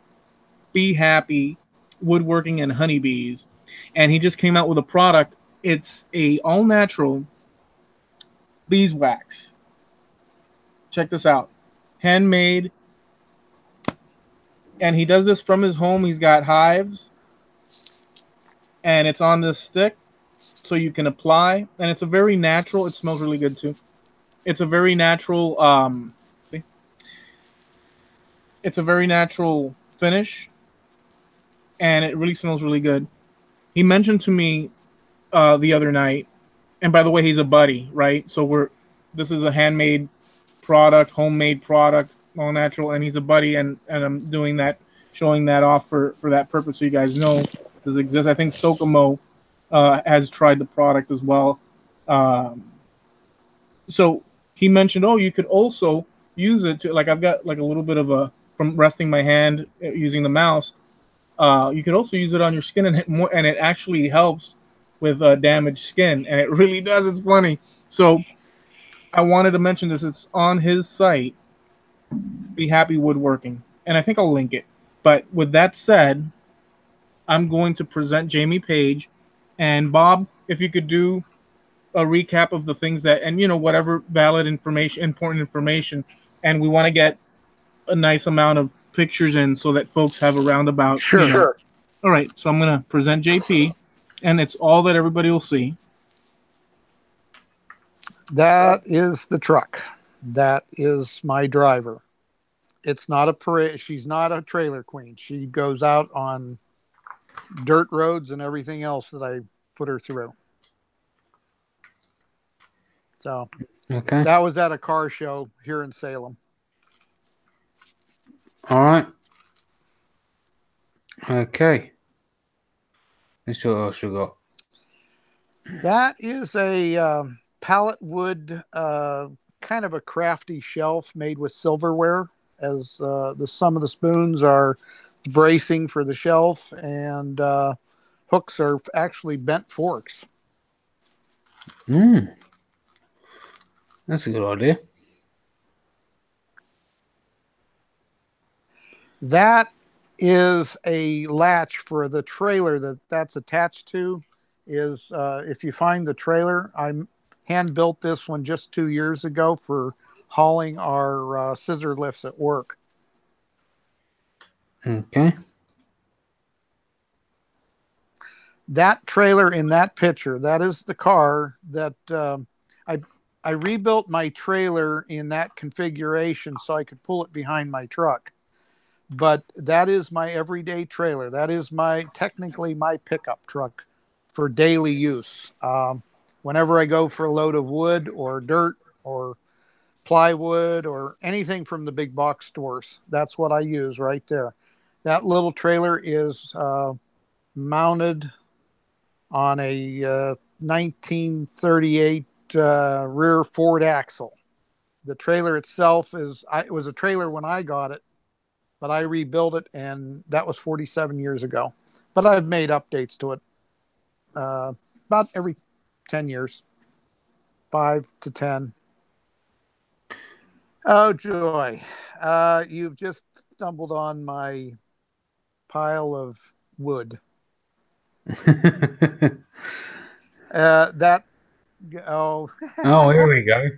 Be Happy Woodworking and Honeybees, and he just came out with a product. It's a all natural beeswax. Check this out, handmade, and he does this from his home. He's got hives, and it's on this stick, so you can apply, and it's a very natural. It smells really good too. It's a very natural. It's a very natural finish, and it really smells really good. He mentioned to me the other night, and by the way, he's a buddy, right? So this is a handmade product, homemade product, all natural, and he's a buddy, and I'm doing that, showing that off for that purpose, so you guys know this exists. I think Socomo has tried the product as well. So he mentioned, you could also use it to, like, I've got like a little bit of from resting my hand using the mouse. You could also use it on your skin, and it actually helps with damaged skin, and it really does. It's funny. So I wanted to mention this. It's on his site, Be Happy Woodworking, and I think I'll link it. But with that said, I'm going to present Jamie Page, and Bob, if you could do a recap of the things that, and whatever valid information, important information, and we want to get a nice amount of pictures in so that folks have a roundabout. Sure. All right, so I'm going to present JP, and it's all that everybody will see. That is the truck. That is my driver. It's not a parade. She's not a trailer queen. She goes out on dirt roads and everything else that I put her through. So that was at a car show here in Salem. All right. Okay. Let's see what else we got. That is a pallet wood, kind of a crafty shelf made with silverware. As some of the spoons are bracing for the shelf, and hooks are actually bent forks. That's a good idea. That is a latch for the trailer that's attached to. Is if you find the trailer, I hand built this one just 2 years ago for hauling our scissor lifts at work. Okay. That trailer in that picture, that is the car that I rebuilt my trailer in that configuration so I could pull it behind my truck. But that is my everyday trailer. That is technically my pickup truck for daily use. Whenever I go for a load of wood or dirt or plywood or anything from the big box stores, that's what I use right there. That little trailer is mounted on a 1938 rear Ford axle. The trailer itself it was a trailer when I got it, but I rebuilt it, and that was 47 years ago. But I've made updates to it about every 10 years, 5 to 10. Oh, joy. You've just stumbled on my pile of wood. Oh, here we go.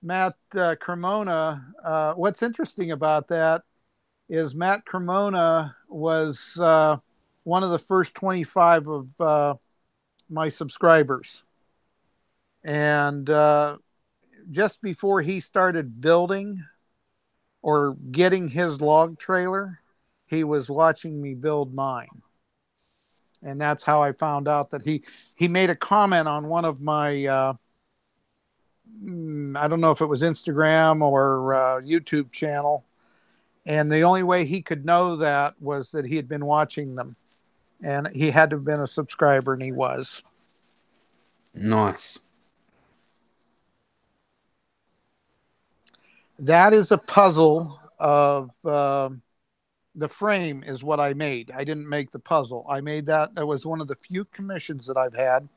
Matt Cremona. What's interesting about that is Matt Cremona was one of the first 25 of my subscribers. And just before he started building or getting his log trailer, he was watching me build mine. And that's how I found out that he made a comment on one of my, I don't know if it was Instagram or YouTube channel. And the only way he could know that was that he had been watching them. And he had to have been a subscriber, and he was. Nice. That is a puzzle of the frame is what I made. I didn't make the puzzle. I made that. That was one of the few commissions that I've had.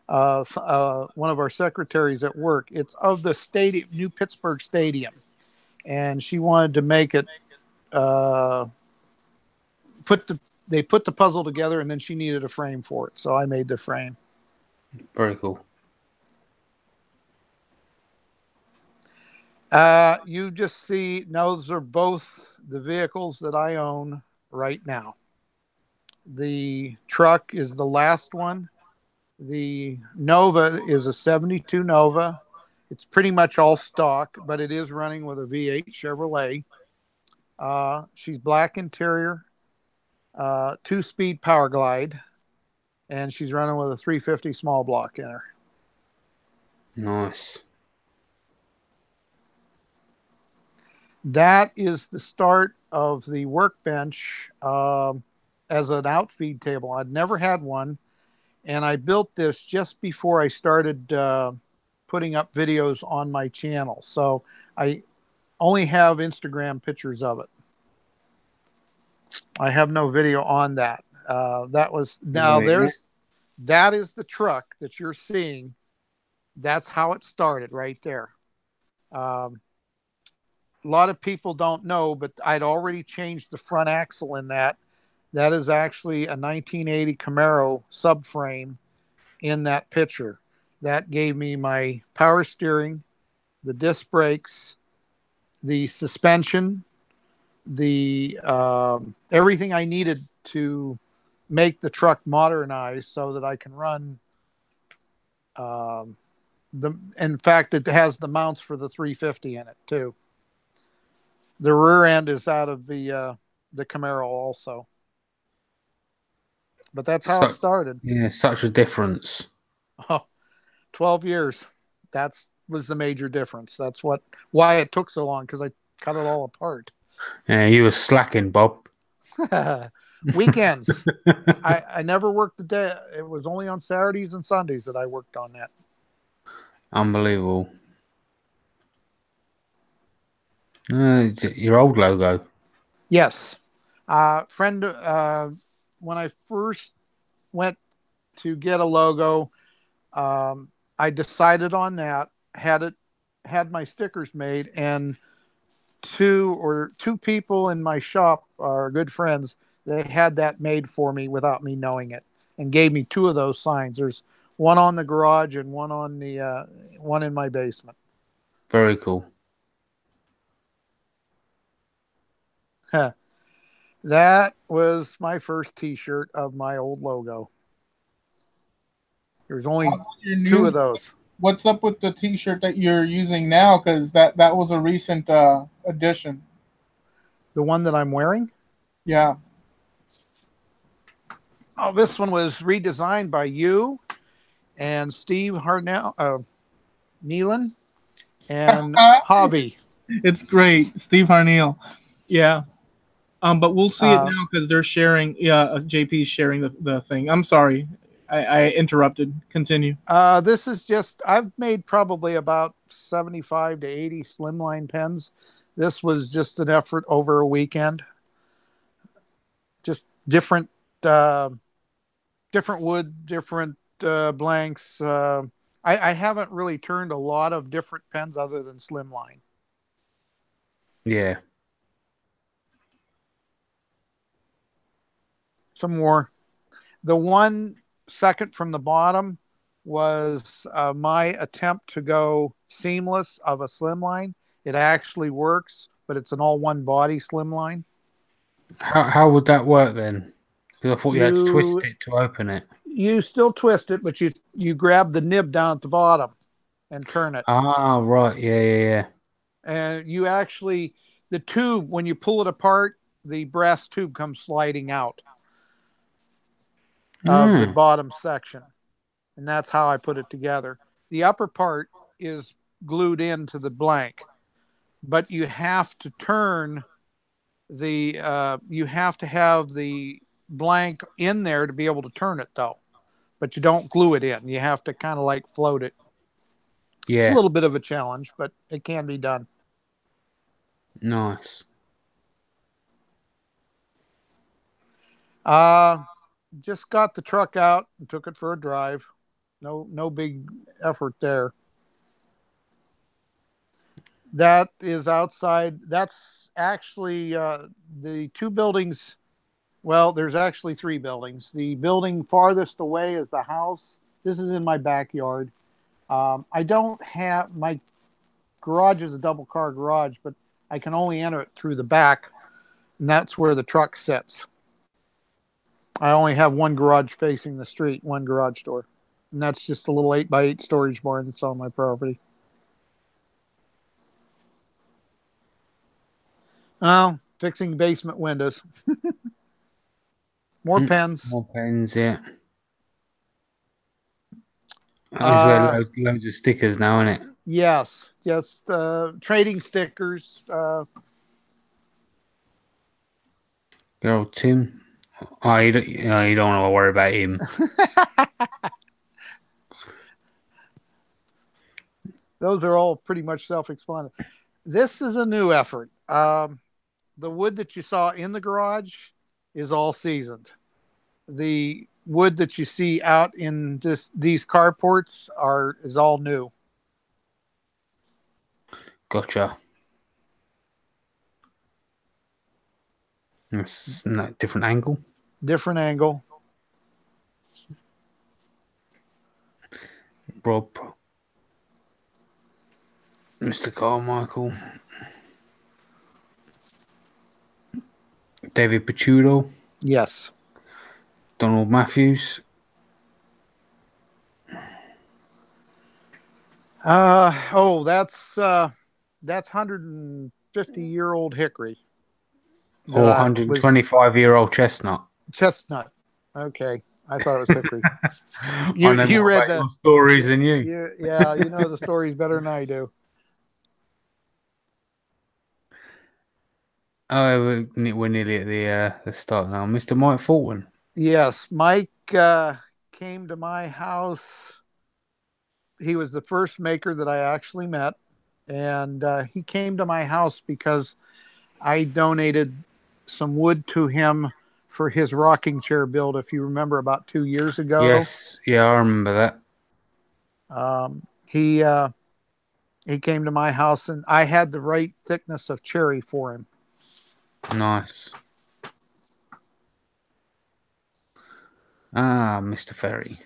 One of our secretaries at work. It's of the stadium, New Pittsburgh Stadium, and she wanted to make it. They put the puzzle together, and then she needed a frame for it, so I made the frame. Very cool. You just see, those are both the vehicles that I own right now. The truck is the last one. The Nova is a 72 Nova. It's pretty much all stock, but it is running with a V8 Chevrolet. She's black interior, 2-speed power glide, and she's running with a 350 small block in her. Nice. That is the start of the workbench as an outfeed table. I'd never had one, and I built this just before I started putting up videos on my channel. So I only have Instagram pictures of it. I have no video on that. That is the truck that you're seeing. That's how it started right there. a lot of people don't know, but I'd already changed the front axle in that. That is actually a 1980 Camaro subframe in that picture. That gave me my power steering, the disc brakes, the suspension, the everything I needed to make the truck modernized so that I can run. In fact, it has the mounts for the 350 in it too. The rear end is out of the Camaro also. But that's how it started. Yeah, such a difference. Oh, 12 years. That was the major difference. That's why it took so long, because I cut it all apart. Yeah, you were slacking, Bob. Weekends. I never worked a day. It was only on Saturdays and Sundays that I worked on that. Unbelievable. Your old logo. Yes. Friend, when I first went to get a logo, I decided on that, had my stickers made, and two people in my shop are good friends. They had that made for me without me knowing it, and gave me two of those signs. There's one on the garage and one on the one in my basement. Very cool. That was my first T-shirt of my old logo. There's only two of those. What's up with the T-shirt that you're using now? Because that was a recent addition. The one that I'm wearing? Yeah. Oh, this one was redesigned by you and Steve Harnell, Nealon, and Javi. It's great, Steve Harnell. Yeah. But we'll see it now because they're sharing. Yeah, JP's sharing the thing. I'm sorry, I interrupted. Continue. This is just, I've made probably about 75 to 80 Slimline pens. This was just an effort over a weekend. Just different wood, different blanks. I haven't really turned a lot of different pens other than Slimline. Yeah. Some more. The one second from the bottom was my attempt to go seamless of a Slimline. It actually works, but it's an all one body Slimline. How would that work then? Because I thought you had to twist it to open it. You still twist it, but you grab the nib down at the bottom and turn it. Ah, right. Yeah. And you actually, the tube, when you pull it apart, the brass tube comes sliding out of the bottom section. And that's how I put it together. The upper part is glued into the blank, but you have to turn you have to have the blank in there to be able to turn it though. But you don't glue it in. You have to kind of like float it. Yeah. It's a little bit of a challenge, but it can be done. Nice. Just got the truck out and took it for a drive. No big effort there. That is outside. That's actually the two buildings. Well, there's actually three buildings. The building farthest away is the house. This is in my backyard. I don't have, my garage is a double car garage, but I can only enter it through the back, and that's where the truck sits. I only have one garage facing the street, one garage door, and that's just a little 8x8 storage barn that's on my property. Oh, fixing basement windows. More pens. More pens, yeah. There's loads of stickers now, isn't it? Yes, just trading stickers. Good old Tim. Oh, you don't want to worry about him. Those are all pretty much self-explanatory. This is a new effort. The wood that you saw in the garage is all seasoned. The wood that you see out in these carports is all new. Gotcha. It's no different angle. Different angle. Rob, Mr. Carmichael, David Picciuto, Yes. Donald Matthews. That's 150-year-old hickory. Or 125-year-old chestnut. Chestnut. Okay. I thought it was hickory. I know You more read about that. your stories than you. You know the stories better than I do. Oh, we're nearly at the start now. Mr. Mike Fulton. Yes, Mike came to my house. He was the first maker that I actually met, and he came to my house because I donated some wood to him for his rocking chair build. If you remember, about 2 years ago. Yes, yeah, I remember that. He came to my house, and I had the right thickness of cherry for him. Nice. Ah, Mr. Ferry.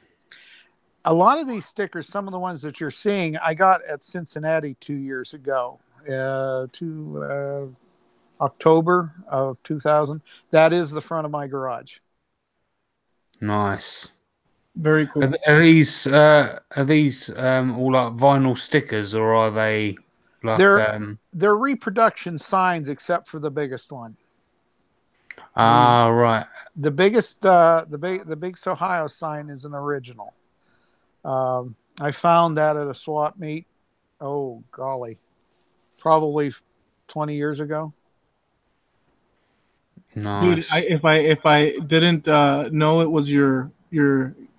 A lot of these stickers, some of the ones that you're seeing, I got at Cincinnati 2 years ago, October of 2000. That is the front of my garage. Nice. Very cool. Are these all like vinyl stickers, or are they like They're reproduction signs, except for the biggest one. right. The biggest, the big Ohio sign is an original. I found that at a swap meet. Oh golly, probably 20 years ago. Nice. Dude, if I didn't know it was your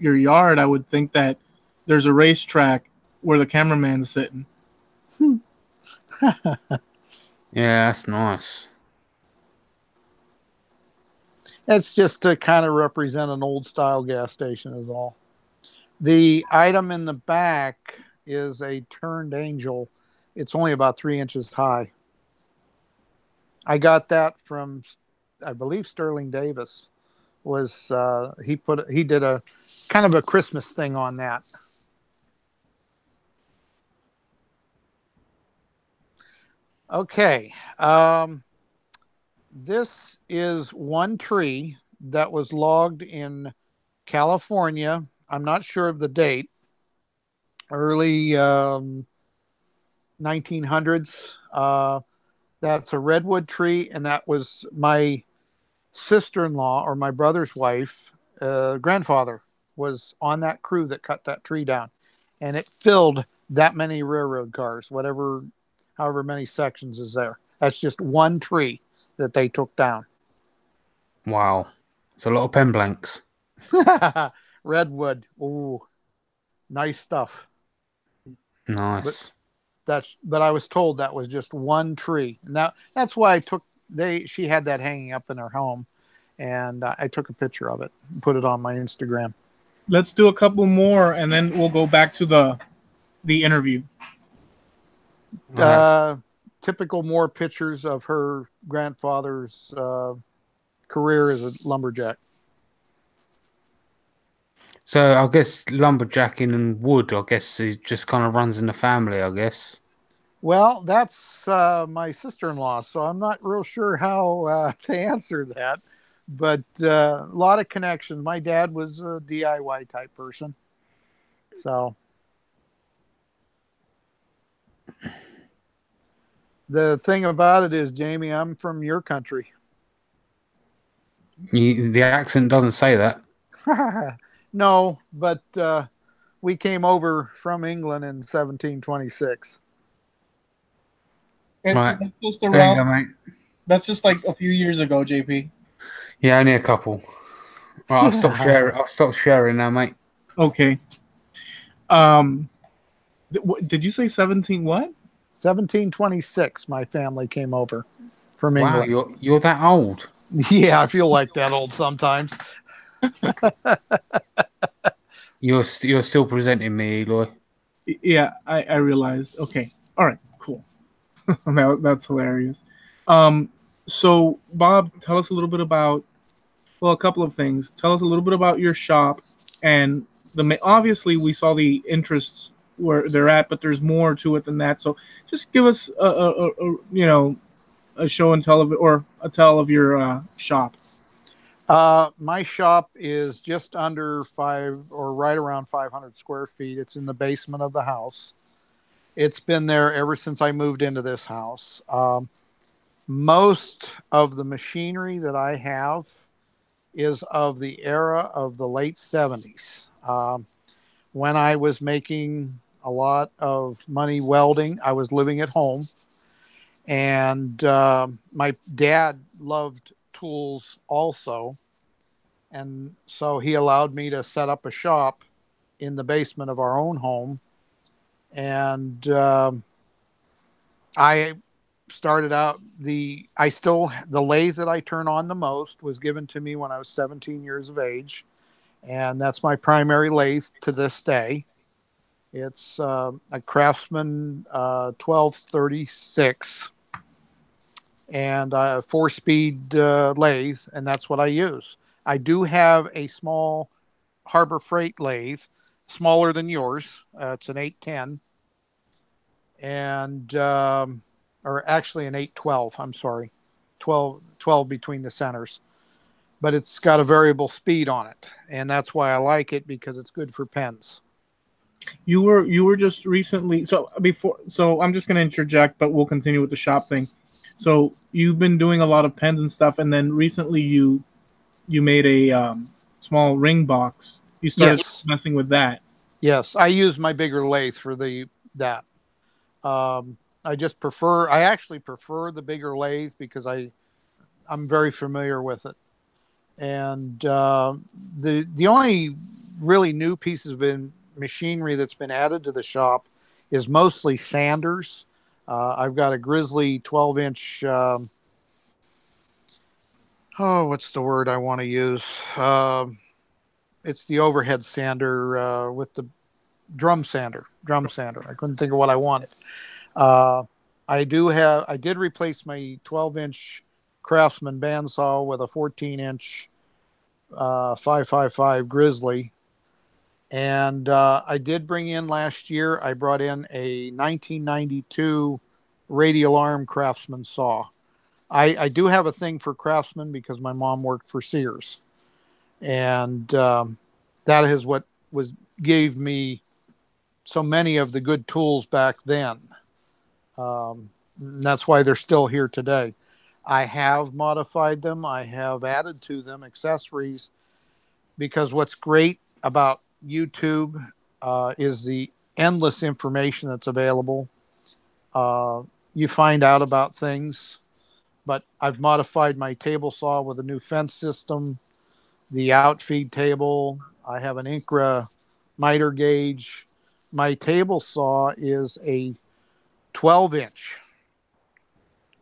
yard, I would think that there's a racetrack where the cameraman's sitting. Yeah, that's nice. It's just to kind of represent an old style gas station is all. The item in the back is a turned angel. It's only about 3 inches high. I got that from, I believe, Sterling Davis. He did a kind of a Christmas thing on that. Okay. This is one tree that was logged in California. I'm not sure of the date. Early 1900s. That's a redwood tree, and that was my sister-in-law or my brother's wife. Grandfather was on that crew that cut that tree down, and it filled that many railroad cars, however many sections is there. That's just one tree that they took down. Wow, it's a lot of pen blanks. Redwood, ooh, nice stuff. Nice. But I was told that was just one tree. Now that's why she had that hanging up in her home, and I took a picture of it and put it on my Instagram. Let's do a couple more, and then we'll go back to the interview. Typical more pictures of her grandfather's career as a lumberjack. So I guess lumberjacking and wood, I guess, it just kind of runs in the family, I guess. Well, that's my sister-in-law, so I'm not real sure how to answer that. But a lot of connections. My dad was a DIY type person. So the thing about it is, Jamie, I'm from your country. The accent doesn't say that. No, but we came over from England in 1726. Right. That's just like a few years ago, JP. Yeah, only a couple. Right, I'll stop sharing. I'll stop sharing now, mate. Okay. Did you say 17 what? 1726, my family came over from England. Wow, you're that old. Yeah, I feel like that old sometimes. You're still presenting me, Eloy. Yeah, I realized. Okay. All right, cool. That's hilarious. So, Bob, tell us a little bit about, well, a couple of things. Tell us a little bit about your shop, and obviously we saw the interests where they're at, but there's more to it than that. So, just give us a show and tell of it, or a tell of your shop. My shop is just under right around 500 square feet. It's in the basement of the house. It's been there ever since I moved into this house. Most of the machinery that I have is of the era of the late 70s. When I was making a lot of money welding, I was living at home. And my dad loved tools also. And so he allowed me to set up a shop in the basement of our own home. And I started out the lathe that I turn on the most was given to me when I was 17 years of age. And that's my primary lathe to this day. It's a Craftsman 1236 and a 4-speed lathe, and that's what I use. I do have a small Harbor Freight lathe, smaller than yours. It's an 810, and or actually an 812. I'm sorry, 12 between the centers. But it's got a variable speed on it, and that's why I like it, because it's good for pens. You were just recently, so I'm just going to interject, but we'll continue with the shop thing. So you've been doing a lot of pens and stuff, and then recently you made a small ring box. You started messing with that. Yes, I use my bigger lathe for that. I actually prefer the bigger lathe because I'm very familiar with it. And the only really new pieces of machinery that's been added to the shop is mostly sanders. I've got a Grizzly 12-inch. What's the word I want to use? It's the overhead sander with the drum sander. I couldn't think of what I wanted. I did replace my 12-inch Craftsman bandsaw with a 14-inch 555 Grizzly. And I did bring in last year, I brought in a 1992 radial arm Craftsman saw. I do have a thing for Craftsman because my mom worked for Sears. And that is what gave me so many of the good tools back then. That's why they're still here today. I have modified them. I have added to them accessories, because what's great about YouTube is the endless information that's available. You find out about things, but I've modified my table saw with a new fence system, the outfeed table. I have an Incra miter gauge. My table saw is a 12-inch,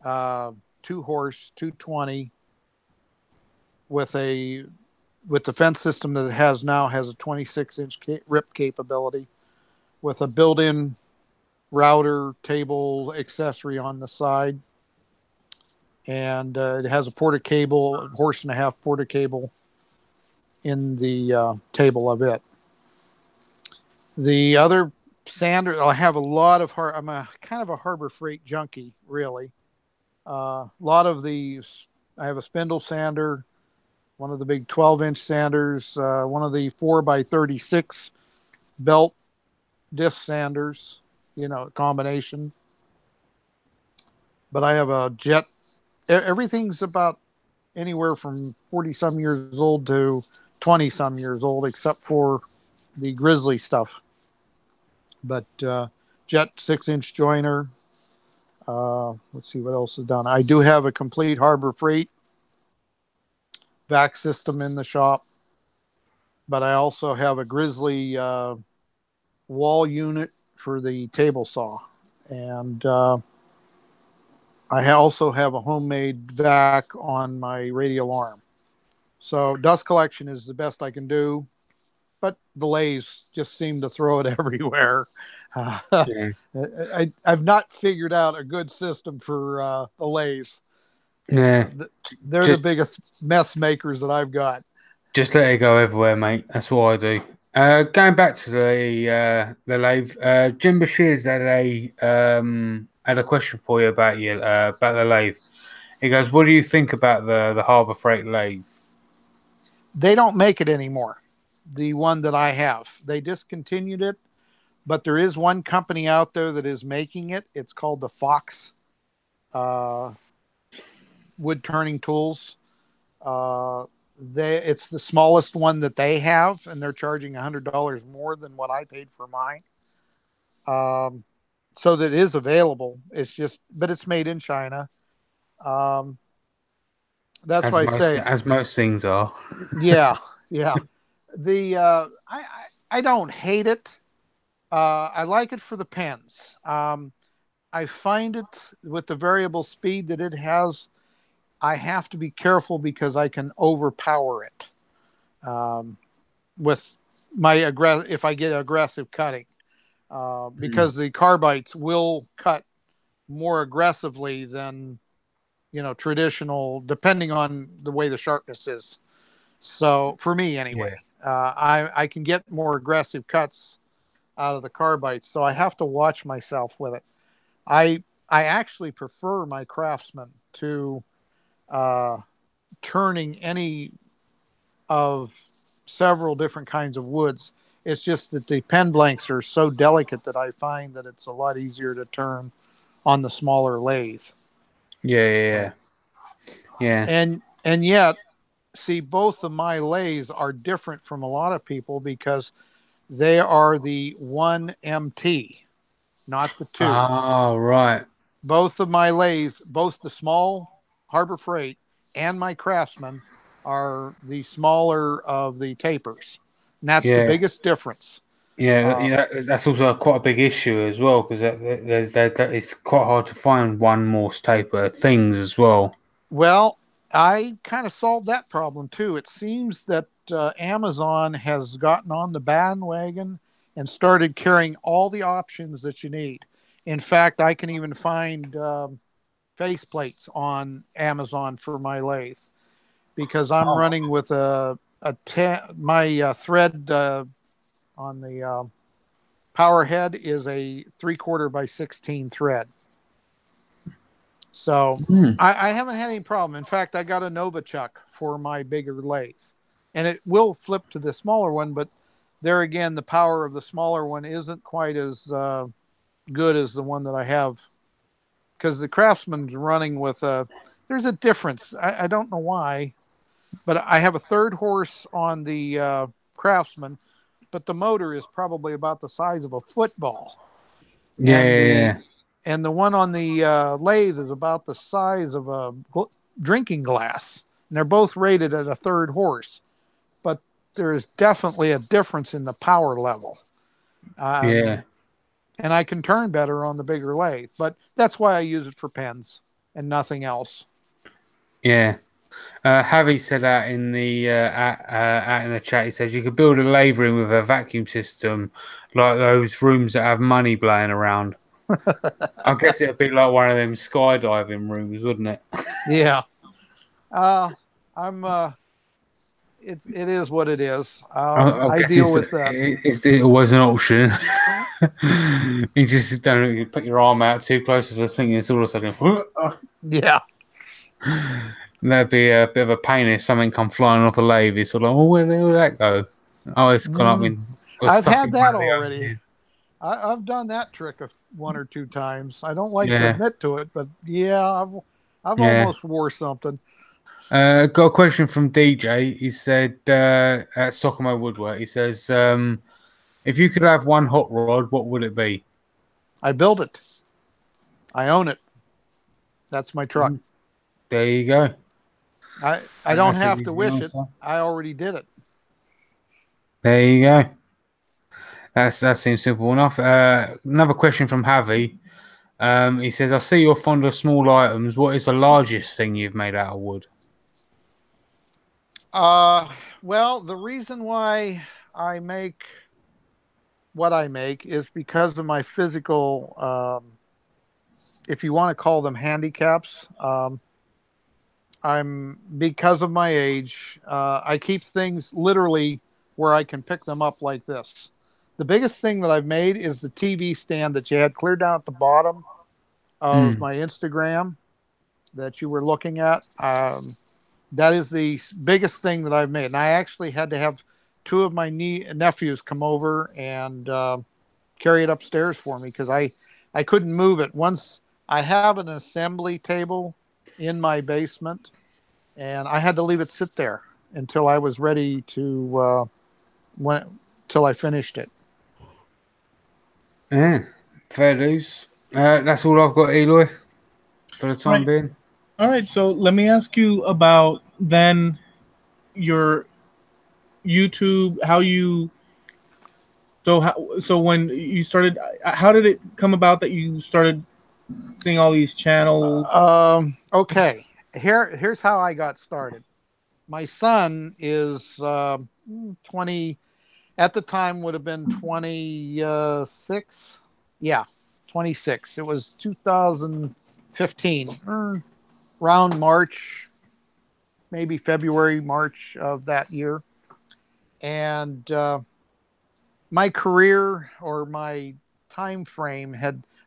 2-horse, 220 with the fence system that it has now has a 26-inch rip capability with a built-in router table accessory on the side. And it has a porta cable, a 1.5-horse porta cable in the table of it. The other sander, I have a lot of I'm a kind of a Harbor Freight junkie, really. A lot of these, I have a Spindle Sander, one of the big 12-inch sanders, one of the 4x36 belt disc sanders, combination. But I have a Jet. Everything's about anywhere from 40-some years old to 20-some years old, except for the Grizzly stuff. But Jet 6-inch joiner. Let's see what else is done. I do have a complete Harbor Freight vac system in the shop, but I also have a Grizzly wall unit for the table saw, and I also have a homemade vac on my radial arm. So dust collection is the best I can do, but the lathes just seem to throw it everywhere. I've not figured out a good system for the lathes. Yeah. They're the biggest mess makers that I've got. Just let it go everywhere, mate. That's what I do. Going back to the lathe, Jim Bashir's had a question for you about the lathe. He goes, "What do you think about the Harbor Freight lathe?" They don't make it anymore. The one that I have, they discontinued it, but there is one company out there that is making it. It's called the Fox Wood Turning Tools. It's the smallest one that they have, and they're charging $100 more than what I paid for mine. So that is available. But it's made in China. That's why I say, as most things are. Yeah. I don't hate it. I like it for the pens. I find it with the variable speed that it has, I have to be careful because I can overpower it with if I get aggressive cutting, because the carbides will cut more aggressively than traditional, depending on the way the sharpness is. So for me anyway, I can get more aggressive cuts out of the carbides, so I have to watch myself with it. I actually prefer my Craftsman to turning any of several different kinds of woods. It's just that the pen blanks are so delicate that I find that it's a lot easier to turn on the smaller lathe. Yeah. And yet, see, both of my lathes are different from a lot of people because they are the 1MT, not the 2. Oh, right. Both of my lathes, both the small Harbor Freight and my Craftsman, are the smaller of the tapers. And that's the biggest difference. That's also quite a big issue as well, because it's quite hard to find one Morse taper things as well. Well, I kind of solved that problem too. It seems that Amazon has gotten on the bandwagon and started carrying all the options that you need. In fact, I can even find face plates on Amazon for my lathe because I'm running with my thread on the power head is a 3/4 by 16 thread. So I haven't had any problem. In fact, I got a Novichok for my bigger lathe, and it will flip to the smaller one, but there again, the power of the smaller one isn't quite as good as the one that I have, because the Craftsman's running with there's a difference. I don't know why, but I have a 3rd horse on the Craftsman, but the motor is probably about the size of a football. And the one on the lathe is about the size of a drinking glass. And they're both rated at a 3rd horse. But there is definitely a difference in the power level. And I can turn better on the bigger lathe. But that's why I use it for pens and nothing else. Yeah. Javi said that in the out in the chat. He says you could build a lathe room with a vacuum system, like those rooms that have money blowing around. I guess it'd be like one of them skydiving rooms, wouldn't it? Yeah. It is what it is. I deal with that. It was an option. You just don't put your arm out too close to the thing. It's all of a sudden. Yeah. That'd be a bit of a pain if something come flying off a lathe. It's sort of, where the hell did that go? Oh, it's gone up. I've had that already. I've done that trick 1 or 2 times. I don't like to admit to it, but I've almost wore something. Got a question from DJ. He said at Sockamo Woodwork. He says, if you could have one hot rod, what would it be? I build it. I own it. That's my truck. There you go. I don't have to wish it. I already did it. There you go. That seems simple enough. Another question from Javi. He says, I see you're fond of small items. What is the largest thing you've made out of wood? Well, the reason why I make what I make is because of my physical, if you want to call them handicaps. because of my age, I keep things literally where I can pick them up like this. The biggest thing that I've made is the TV stand that you had clear down at the bottom of my Instagram that you were looking at. That is the biggest thing that I've made. And I actually had to have two of my nephews come over and carry it upstairs for me because I couldn't move it. Once I have an assembly table in my basement, and I had to leave it sit there until I was ready to till I finished it. Yeah, fair dues. That's all I've got, Eloy, for the time being. All right, so let me ask you about then your YouTube, how you so when you started, how did it come about that you started seeing all these channels? Okay, here's how I got started. My son is 20 at the time, would have been 26. Yeah, 26. It was 2015, around March, maybe February, March of that year. And my career or my time frame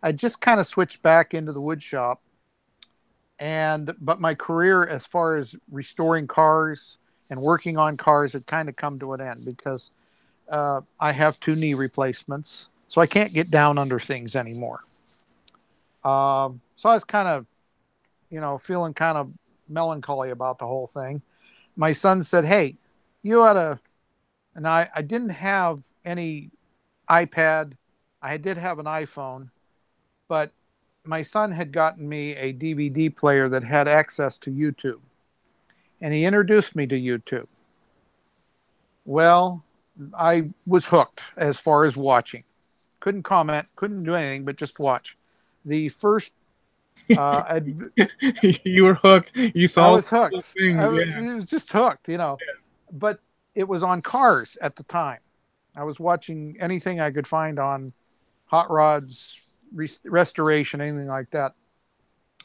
I just kind of switched back into the wood shop. But my career as far as restoring cars and working on cars had kind of come to an end because I have 2 knee replacements, so I can't get down under things anymore. So I was kind of, feeling kind of melancholy about the whole thing. My son said, "Hey, you ought to," and I didn't have any iPad. I did have an iPhone, but my son had gotten me a DVD player that had access to YouTube, and he introduced me to YouTube. Well, I was hooked as far as watching. Couldn't comment, couldn't do anything, but just watch. The first, you were hooked. You saw. I was hooked. I Yeah. was just hooked, But it was on cars at the time. I was watching anything I could find on hot rods, restoration, anything like that.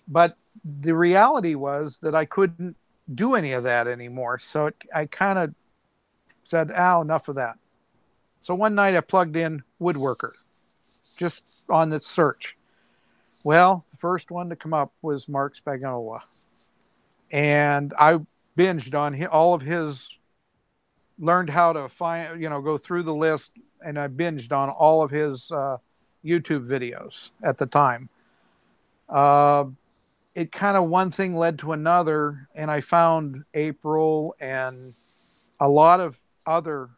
But the reality was that I couldn't do any of that anymore. So I kind of said, enough of that. So one night I plugged in woodworker just on the search. Well, the first one to come up was Mark Spagnola. And I binged on all of his, learned how to find, go through the list, and I binged on all of his YouTube videos at the time. It kind of one thing led to another, and I found April and a lot of other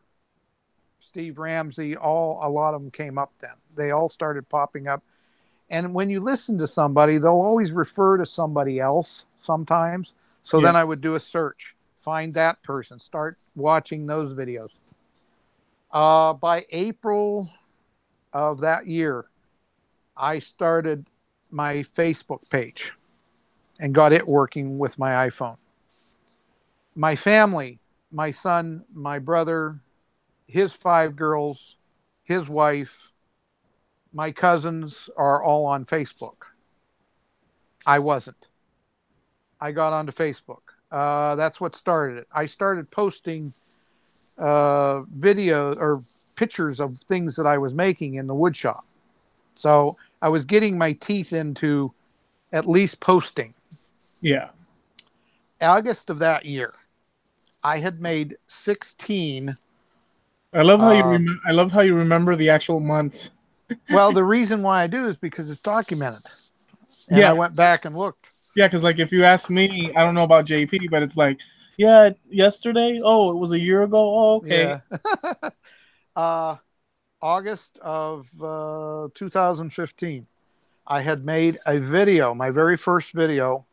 Steve Ramsey, a lot of them came up then. They all started popping up. And when you listen to somebody, they'll always refer to somebody else sometimes. So then I would do a search, find that person, start watching those videos. By April of that year, I started my Facebook page and got it working with my iPhone. My family, my son, my brother, his 5 girls, his wife, my cousins are all on Facebook. I wasn't. I got onto Facebook. That's what started it. I started posting videos or pictures of things that I was making in the wood shop. So I was getting my teeth into at least posting. Yeah. August of that year, I had made 16. I love how I love how you remember the actual months. Well, the reason why I do is because it's documented. And I went back and looked. Yeah, because like if you ask me, I don't know about JP, but it's like, yeah, yesterday. Oh, it was a year ago. Oh, okay. Yeah. August of 2015, I had made a video, my very first video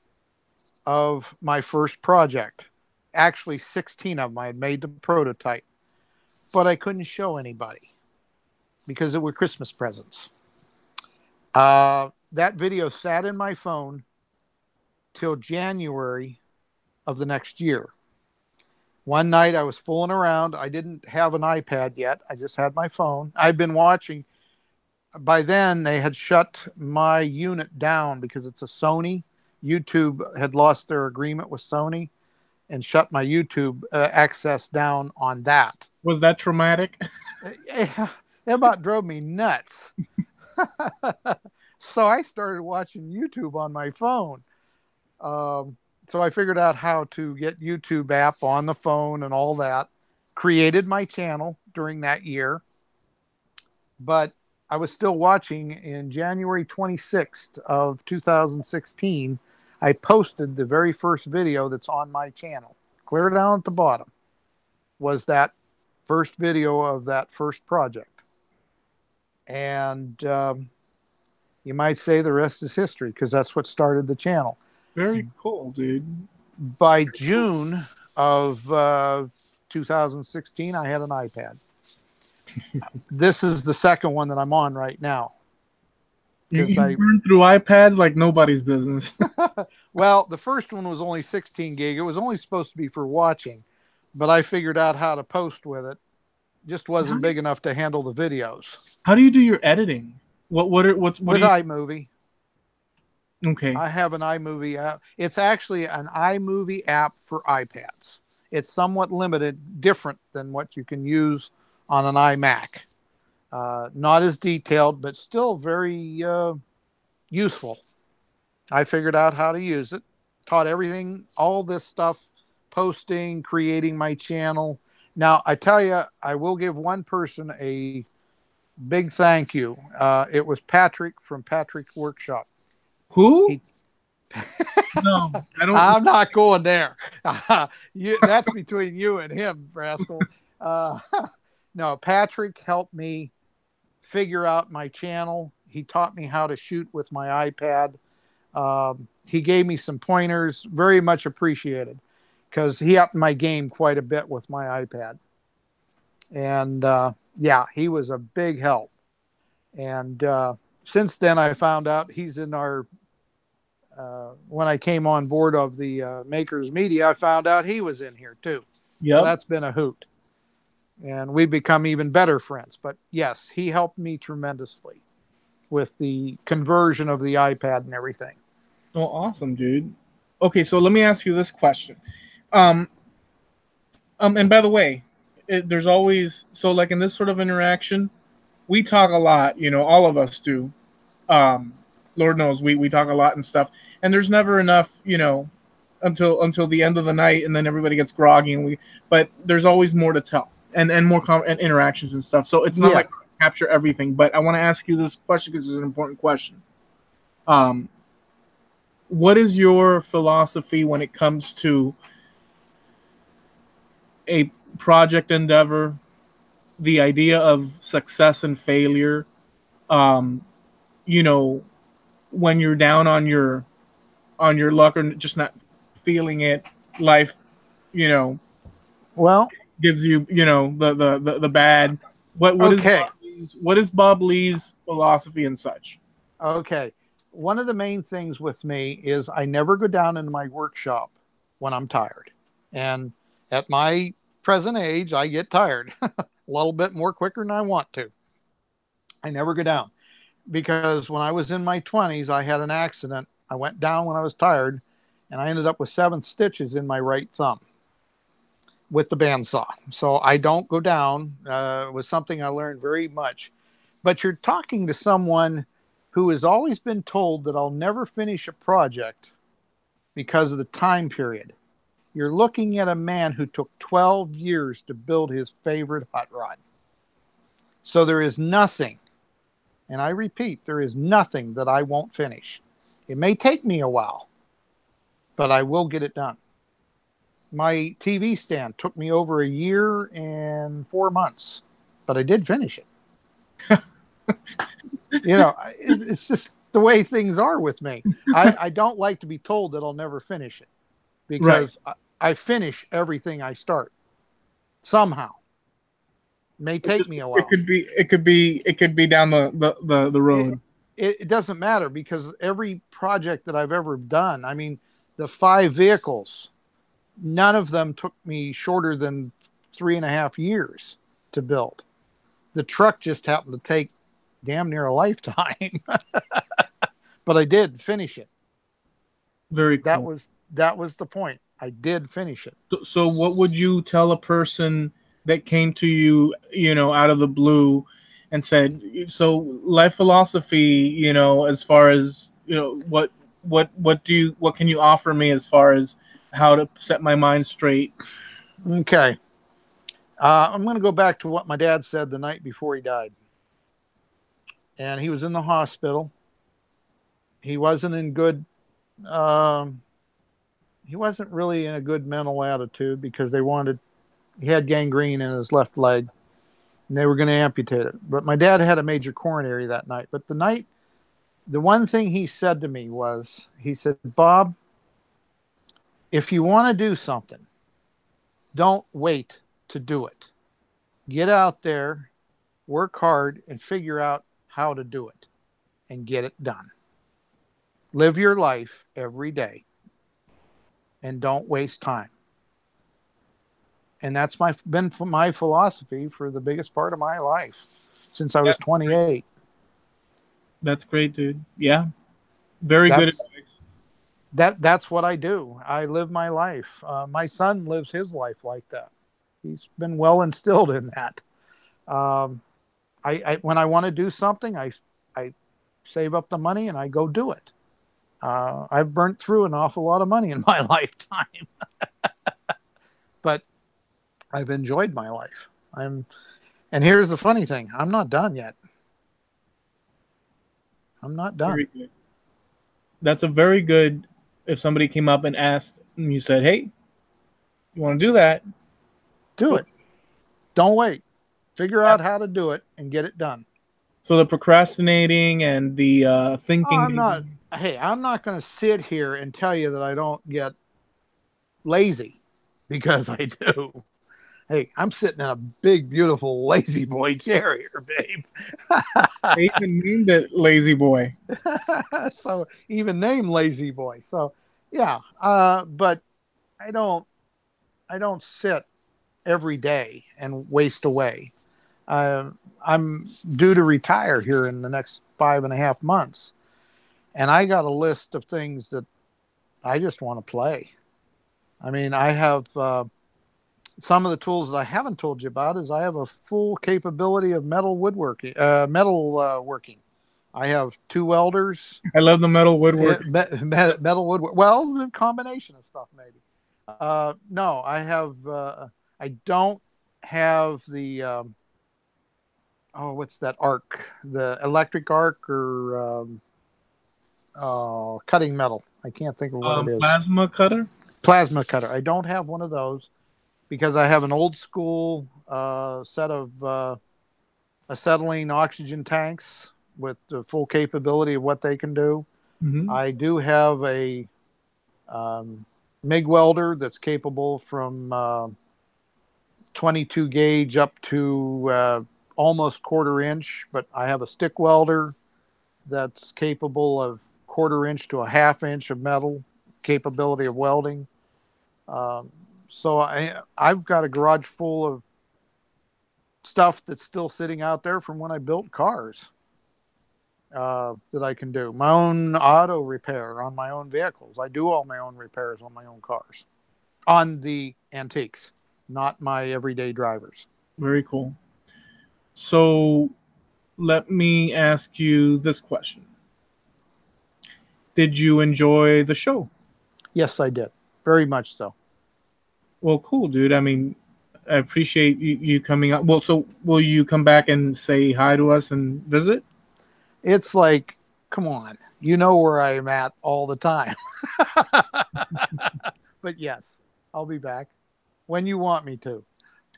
of my first project. Actually, 16 of them I had made the prototype, but I couldn't show anybody because it were Christmas presents. That video sat in my phone till January of the next year. One night I was fooling around. I didn't have an iPad yet. I just had my phone. I'd been watching. By then, they had shut my unit down because it's a Sony YouTube had lost their agreement with Sony and shut my YouTube access down on that. Was that traumatic? It about drove me nuts. So I started watching YouTube on my phone. So I figured out how to get YouTube app on the phone and all that. Created my channel during that year. But I was still watching. In January 26th of 2016. I posted the very first video that's on my channel. Clear down at the bottom was that first video of that first project. And you might say the rest is history, because that's what started the channel. Very cool, dude. By June of 2016, I had an iPad. This is the second one that I'm on right now. You burned through iPads like nobody's business. Well, the first one was only 16 gig. It was only supposed to be for watching, but I figured out how to post with it. Just wasn't big enough to handle the videos. How do you do your editing? What with iMovie. Okay. I have an iMovie app. It's actually an iMovie app for iPads. It's somewhat limited, different than what you can use on an iMac. Not as detailed, but still very useful. I figured out how to use it. Taught everything, all this stuff, posting, creating my channel. Now, I tell you, I will give one person a big thank you. It was Patrick from Patrick's Workshop. Who? No, I don't. I'm not going there. That's between you and him, Rascal. No, Patrick helped me figure out my channel. He taught me how to shoot with my iPad. He gave me some pointers, very much appreciated, because he upped my game quite a bit with my iPad. And yeah, he was a big help. And since then, I found out he's in our, when I came on board of the Makers Media, I found out he was in here too. Yeah, so that's been a hoot. And we've become even better friends. But yes, he helped me tremendously with the conversion of the iPad and everything. Oh, awesome, dude. Okay, so let me ask you this question. And by the way, there's always, so like in this sort of interaction, we talk a lot, you know, all of us do. Lord knows we talk a lot and stuff. And there's never enough, you know, until the end of the night, and then everybody gets groggy, and but there's always more to tell. And more and interactions and stuff. So it's not like capture everything, but I want to ask you this question because it's an important question. What is your philosophy when it comes to a project endeavor, the idea of success and failure? You know, when you're down on your luck or just not feeling it, life, you know, well, gives you, you know, the bad. What is Bob Lee's philosophy and such? Okay. One of the main things with me is I never go down into my workshop when I'm tired. And at my present age, I get tired a little bit more quicker than I want to. I never go down, because when I was in my 20s, I had an accident. I went down when I was tired, and I ended up with 7 stitches in my right thumb with the bandsaw. So I don't go down. It was something I learned very much. But you're talking to someone who has always been told that I'll never finish a project because of the time period. You're looking at a man who took 12 years to build his favorite hot rod. So there is nothing, and I repeat, there is nothing that I won't finish. It may take me a while, but I will get it done. My TV stand took me over a year and 4 months, but I did finish it. You know, it's just the way things are with me. I don't like to be told that I'll never finish it, because I finish everything I start somehow. It may take me a while. It could be down the road. It doesn't matter, because every project that I've ever done, I mean, the 5 vehicles, none of them took me shorter than 3.5 years to build. The truck just happened to take damn near a lifetime, but I did finish it. Very cool. That was the point. I did finish it. So what would you tell a person that came to you, out of the blue and said, so life philosophy, as far as, what can you offer me as far as how to set my mind straight? Okay. I'm going to go back to what my dad said the night before he died. And he was in the hospital. He wasn't in good, he wasn't really in a good mental attitude because he had gangrene in his left leg and they were going to amputate it. But my dad had a major coronary that night. But the one thing he said to me was, he said, Bob, if you want to do something, don't wait to do it. Get out there, work hard, and figure out how to do it and get it done. Live your life every day and don't waste time. And that's been my philosophy for the biggest part of my life since I was 28. That's great, dude. Yeah. Very good advice. That's what I do. I live my life. My son lives his life like that. He's been well instilled in that. I when I want to do something, I save up the money and I go do it. I've burnt through an awful lot of money in my lifetime, but I've enjoyed my life. And here's the funny thing: I'm not done yet. I'm not done. Very good. That's a very good. If somebody came up and asked, and you said, "Hey, you want to do that? Do it. Don't wait. Figure out how to do it and get it done." So the procrastinating and the thinking. I'm not going to sit here and tell you that I don't get lazy, because I do. Hey, I'm sitting in a big, beautiful lazy boy chair here, babe. They even named it Lazy Boy. So even named Lazy Boy. So yeah, but I don't sit every day and waste away. I'm due to retire here in the next 5.5 months. And I got a list of things that I just want to play. I mean, I have some of the tools that I haven't told you about is I have a full capability of metal woodworking, working. I have 2 welders. I love the metal woodworking. Metal woodwork. Well, a combination of stuff, maybe. No, I have. I don't have the. What's that arc? The electric arc or cutting metal. I can't think of what it is. Plasma cutter? Plasma cutter. I don't have one of those because I have an old school set of acetylene oxygen tanks with the full capability of what they can do. Mm-hmm. I do have a MIG welder that's capable from 22 gauge up to almost 1/4 inch, but I have a stick welder that's capable of 1/4 inch to 1/2 inch of metal capability of welding. So I've got a garage full of stuff that's still sitting out there from when I built cars that I can do. My own auto repair on my own vehicles. I do all my own repairs on my own cars. On the antiques, not my everyday drivers. Very cool. So let me ask you this question. Did you enjoy the show? Yes, I did. Very much so. Well, cool, dude. I mean, I appreciate you coming up. Well, so will you come back and say hi to us and visit? It's like, come on. You know where I'm at all the time. But yes, I'll be back when you want me to.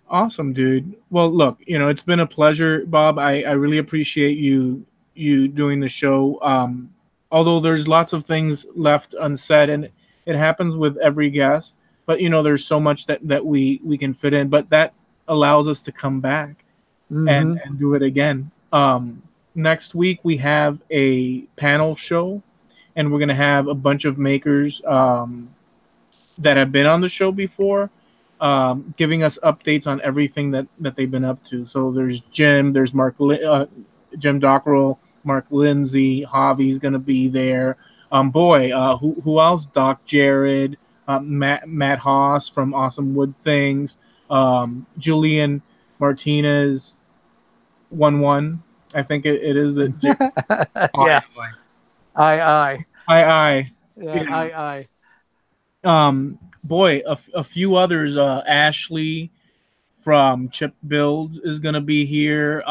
Awesome, dude. Well, look, it's been a pleasure, Bob. I really appreciate you doing the show. Although there's lots of things left unsaid, and it happens with every guest, but there's so much that we can fit in, but that allows us to come back and do it again. Next week we have a panel show, and we're going to have a bunch of makers that have been on the show before, giving us updates on everything that they've been up to. So there's Jim, there's Jim Dockrell, Mark Lindsay, Javi's going to be there. Boy, who else? Doc Jared, Matt Haas from Awesome Wood Things, Julian Martinez, 1-1. I think it is that. Yeah. I. I. Yeah, Yeah. I. Boy, a few others. Ashley from Chip Builds is gonna be here.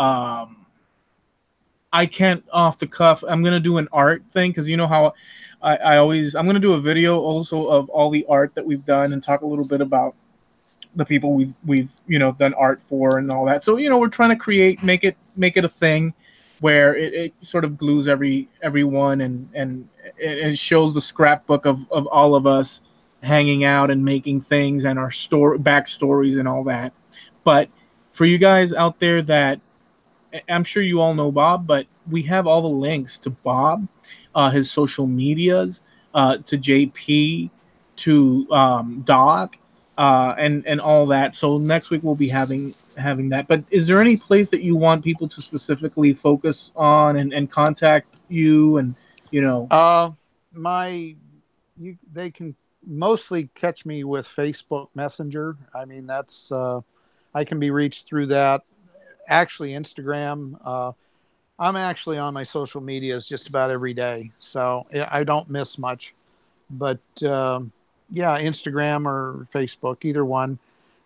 I can't off the cuff. I'm gonna do an art thing because you know how I always I'm gonna do a video also of all the art that we've done and talk a little bit about the people we've done art for and all that. So we're trying to create make it a thing where it sort of glues everyone and it shows the scrapbook of all of us hanging out and making things and our story backstories and all that. But for you guys out there that I'm sure you all know Bob, but we have all the links to Bob, his social medias, to JP, to Doc, and all that. So next week we'll be having that. But is there any place that you want people to specifically focus on and contact you and They can mostly catch me with Facebook Messenger. I mean, that's I can be reached through that. Actually, Instagram. I'm actually on my social medias just about every day, so I don't miss much. But yeah, Instagram or Facebook, either one.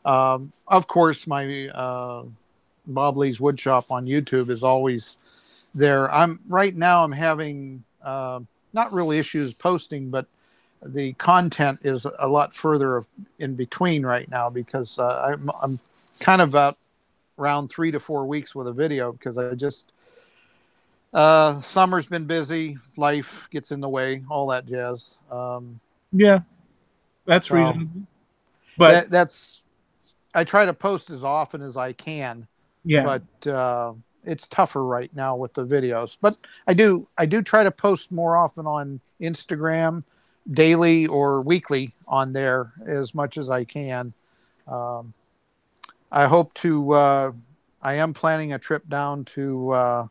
Of course, my Bob Lee's Woodshop on YouTube is always there. Right now I'm having not really issues posting, but the content is a lot further in between right now because I'm kind of about around 3 to 4 weeks with a video because I just summer's been busy, life gets in the way, all that jazz. Yeah, that's reasonable. But I try to post as often as I can. Yeah. But it's tougher right now with the videos. But I do try to post more often on Instagram, daily or weekly on there as much as I can. I hope to. I am planning a trip down to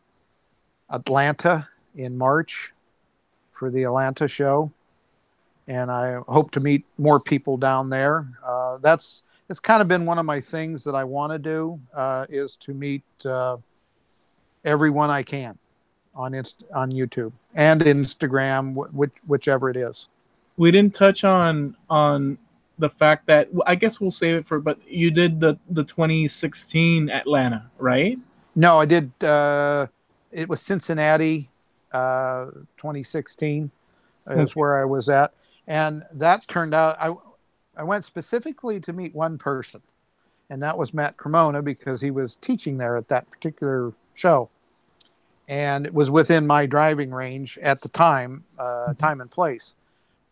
Atlanta in March for the Atlanta show, and I hope to meet more people down there. It's kind of been one of my things that I want to do is to meet everyone I can on YouTube and Instagram, whichever it is. We didn't touch on the fact that I guess we'll save it for. But you did the 2016 Atlanta, right? No, I did. It was Cincinnati, 2016 is where I was at, and that turned out. I went specifically to meet one person, and that was Matt Cremona because he was teaching there at that particular show, and it was within my driving range at the time, time and place.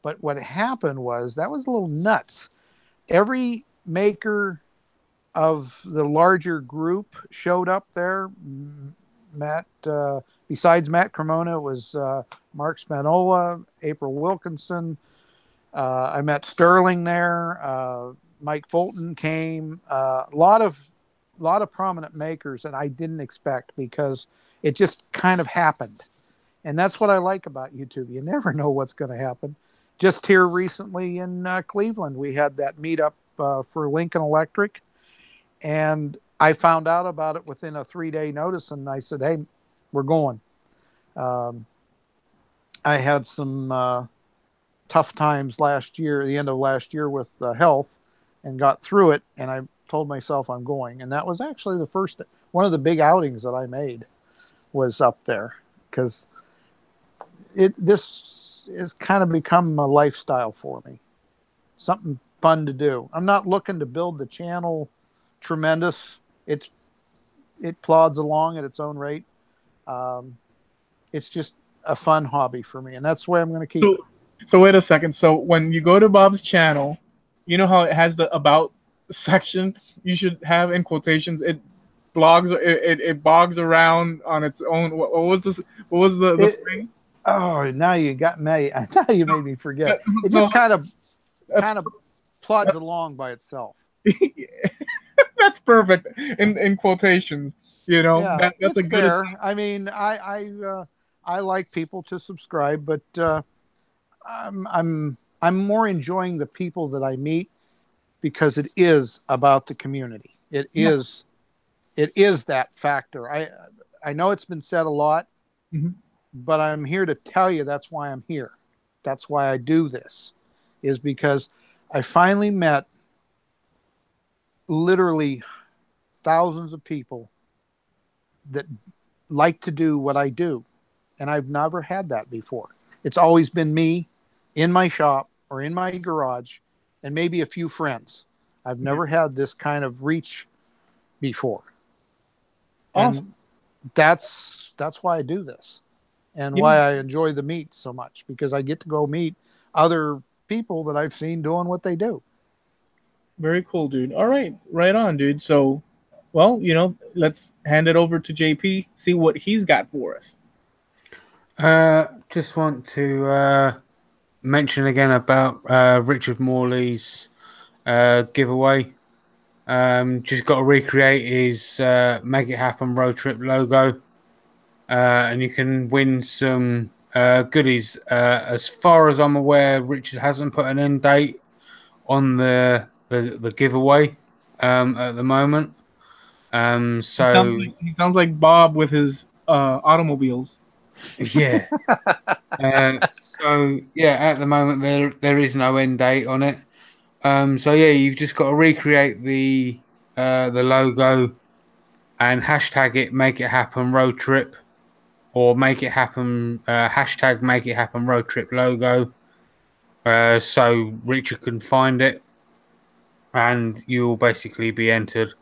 But what happened was that was a little nuts. Every maker of the larger group showed up there. Matt, besides Matt Cremona, it was Mark Spanola, April Wilkinson. I met Sterling there. Mike Fulton came. A lot of prominent makers that I didn't expect because it just kind of happened. And that's what I like about YouTube. You never know what's going to happen. Just here recently in Cleveland, we had that meetup for Lincoln Electric. And I found out about it within a 3-day notice. And I said, hey, we're going. I had some tough times the end of last year with health, and got through it. And I told myself I'm going. And that was actually one of the big outings that I made was up there because this has kind of become a lifestyle for me. Something fun to do. I'm not looking to build the channel tremendous. It plods along at its own rate. It's just a fun hobby for me, and that's the way I'm going to keep it. So wait a second. So when you go to Bob's channel, you know how it has the about section? You should have in quotations. It blogs. It bogs around on its own. What was this? What was the thing? Oh, now you got me. Now you made me forget. It just kind of plods along by itself. That's perfect in quotations. Yeah, that's it's there. I mean, I like people to subscribe, but I'm more enjoying the people that I meet because it is about the community. It is that factor. I know it's been said a lot, but I'm here to tell you that's why I'm here. That's why I do this, is because I finally met literally thousands of people that like to do what I do. And I've never had that before. It's always been me in my shop or in my garage and maybe a few friends. I've never had this kind of reach before. Awesome. And that's why I do this and why I enjoy the meets so much, because I get to go meet other people that I've seen doing what they do. Very cool, dude. All right. Right on, dude. So, well, let's hand it over to JP, see what he's got for us. Just want to mention again about Richard Morley's giveaway. Just got to recreate his Make It Happen road trip logo, and you can win some goodies. As far as I'm aware, Richard hasn't put an end date on the giveaway at the moment. So he sounds like Bob with his automobiles. Yeah. So yeah, at the moment there is no end date on it. So yeah, you've just got to recreate the logo and hashtag it, make it happen road trip, or make it happen hashtag make it happen road trip logo. So Richard can find it, and you'll basically be entered.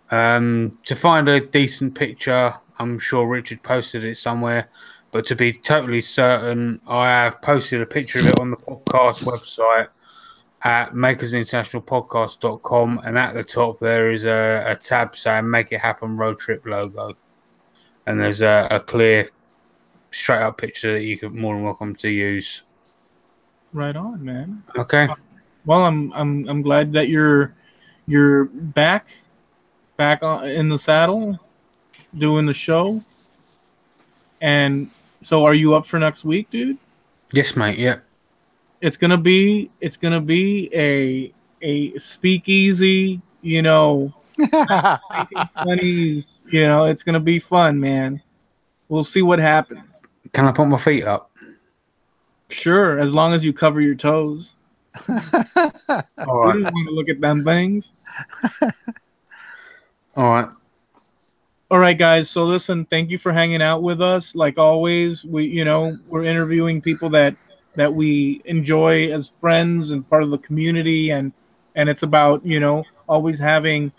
To find a decent picture, I'm sure Richard posted it somewhere, but to be totally certain, I have posted a picture of it on the podcast website at makersinternationalpodcast.com, and at the top there is a tab saying Make It Happen Road Trip logo, and there's a clear, straight up picture that you could more than welcome to use. Right on, man. Okay. Well, I'm glad that you're back in the saddle doing the show. And so are you up for next week, dude? Yes, mate. Yeah. It's gonna be a speakeasy, 1920s, it's gonna be fun, man. We'll see what happens. Can I put my feet up? Sure, as long as you cover your toes. All right. You don't want to look at them things. All right. All right, guys. So listen, thank you for hanging out with us. Like always, we're interviewing people that we enjoy as friends and part of the community, and it's about, always having,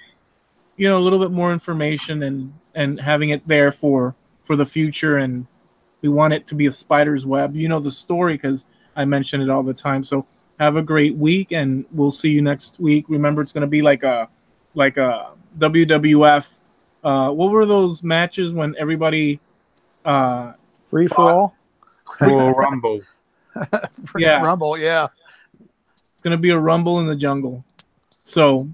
a little bit more information and having it there for the future. And we want it to be a spider's web, the story, because I mention it all the time. So have a great week, and we'll see you next week. Remember, it's going to be like a WWF. What were those matches when everybody free for all? Royal Rumble. Yeah. Rumble, yeah. It's going to be a rumble in the jungle. So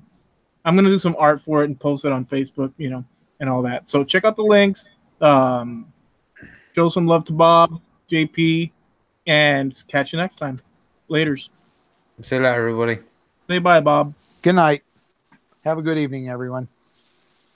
I'm going to do some art for it and post it on Facebook, and all that. So check out the links. Show some love to Bob, JP, and catch you next time. Laters. See you later, everybody. Say bye, Bob. Good night. Have a good evening, everyone.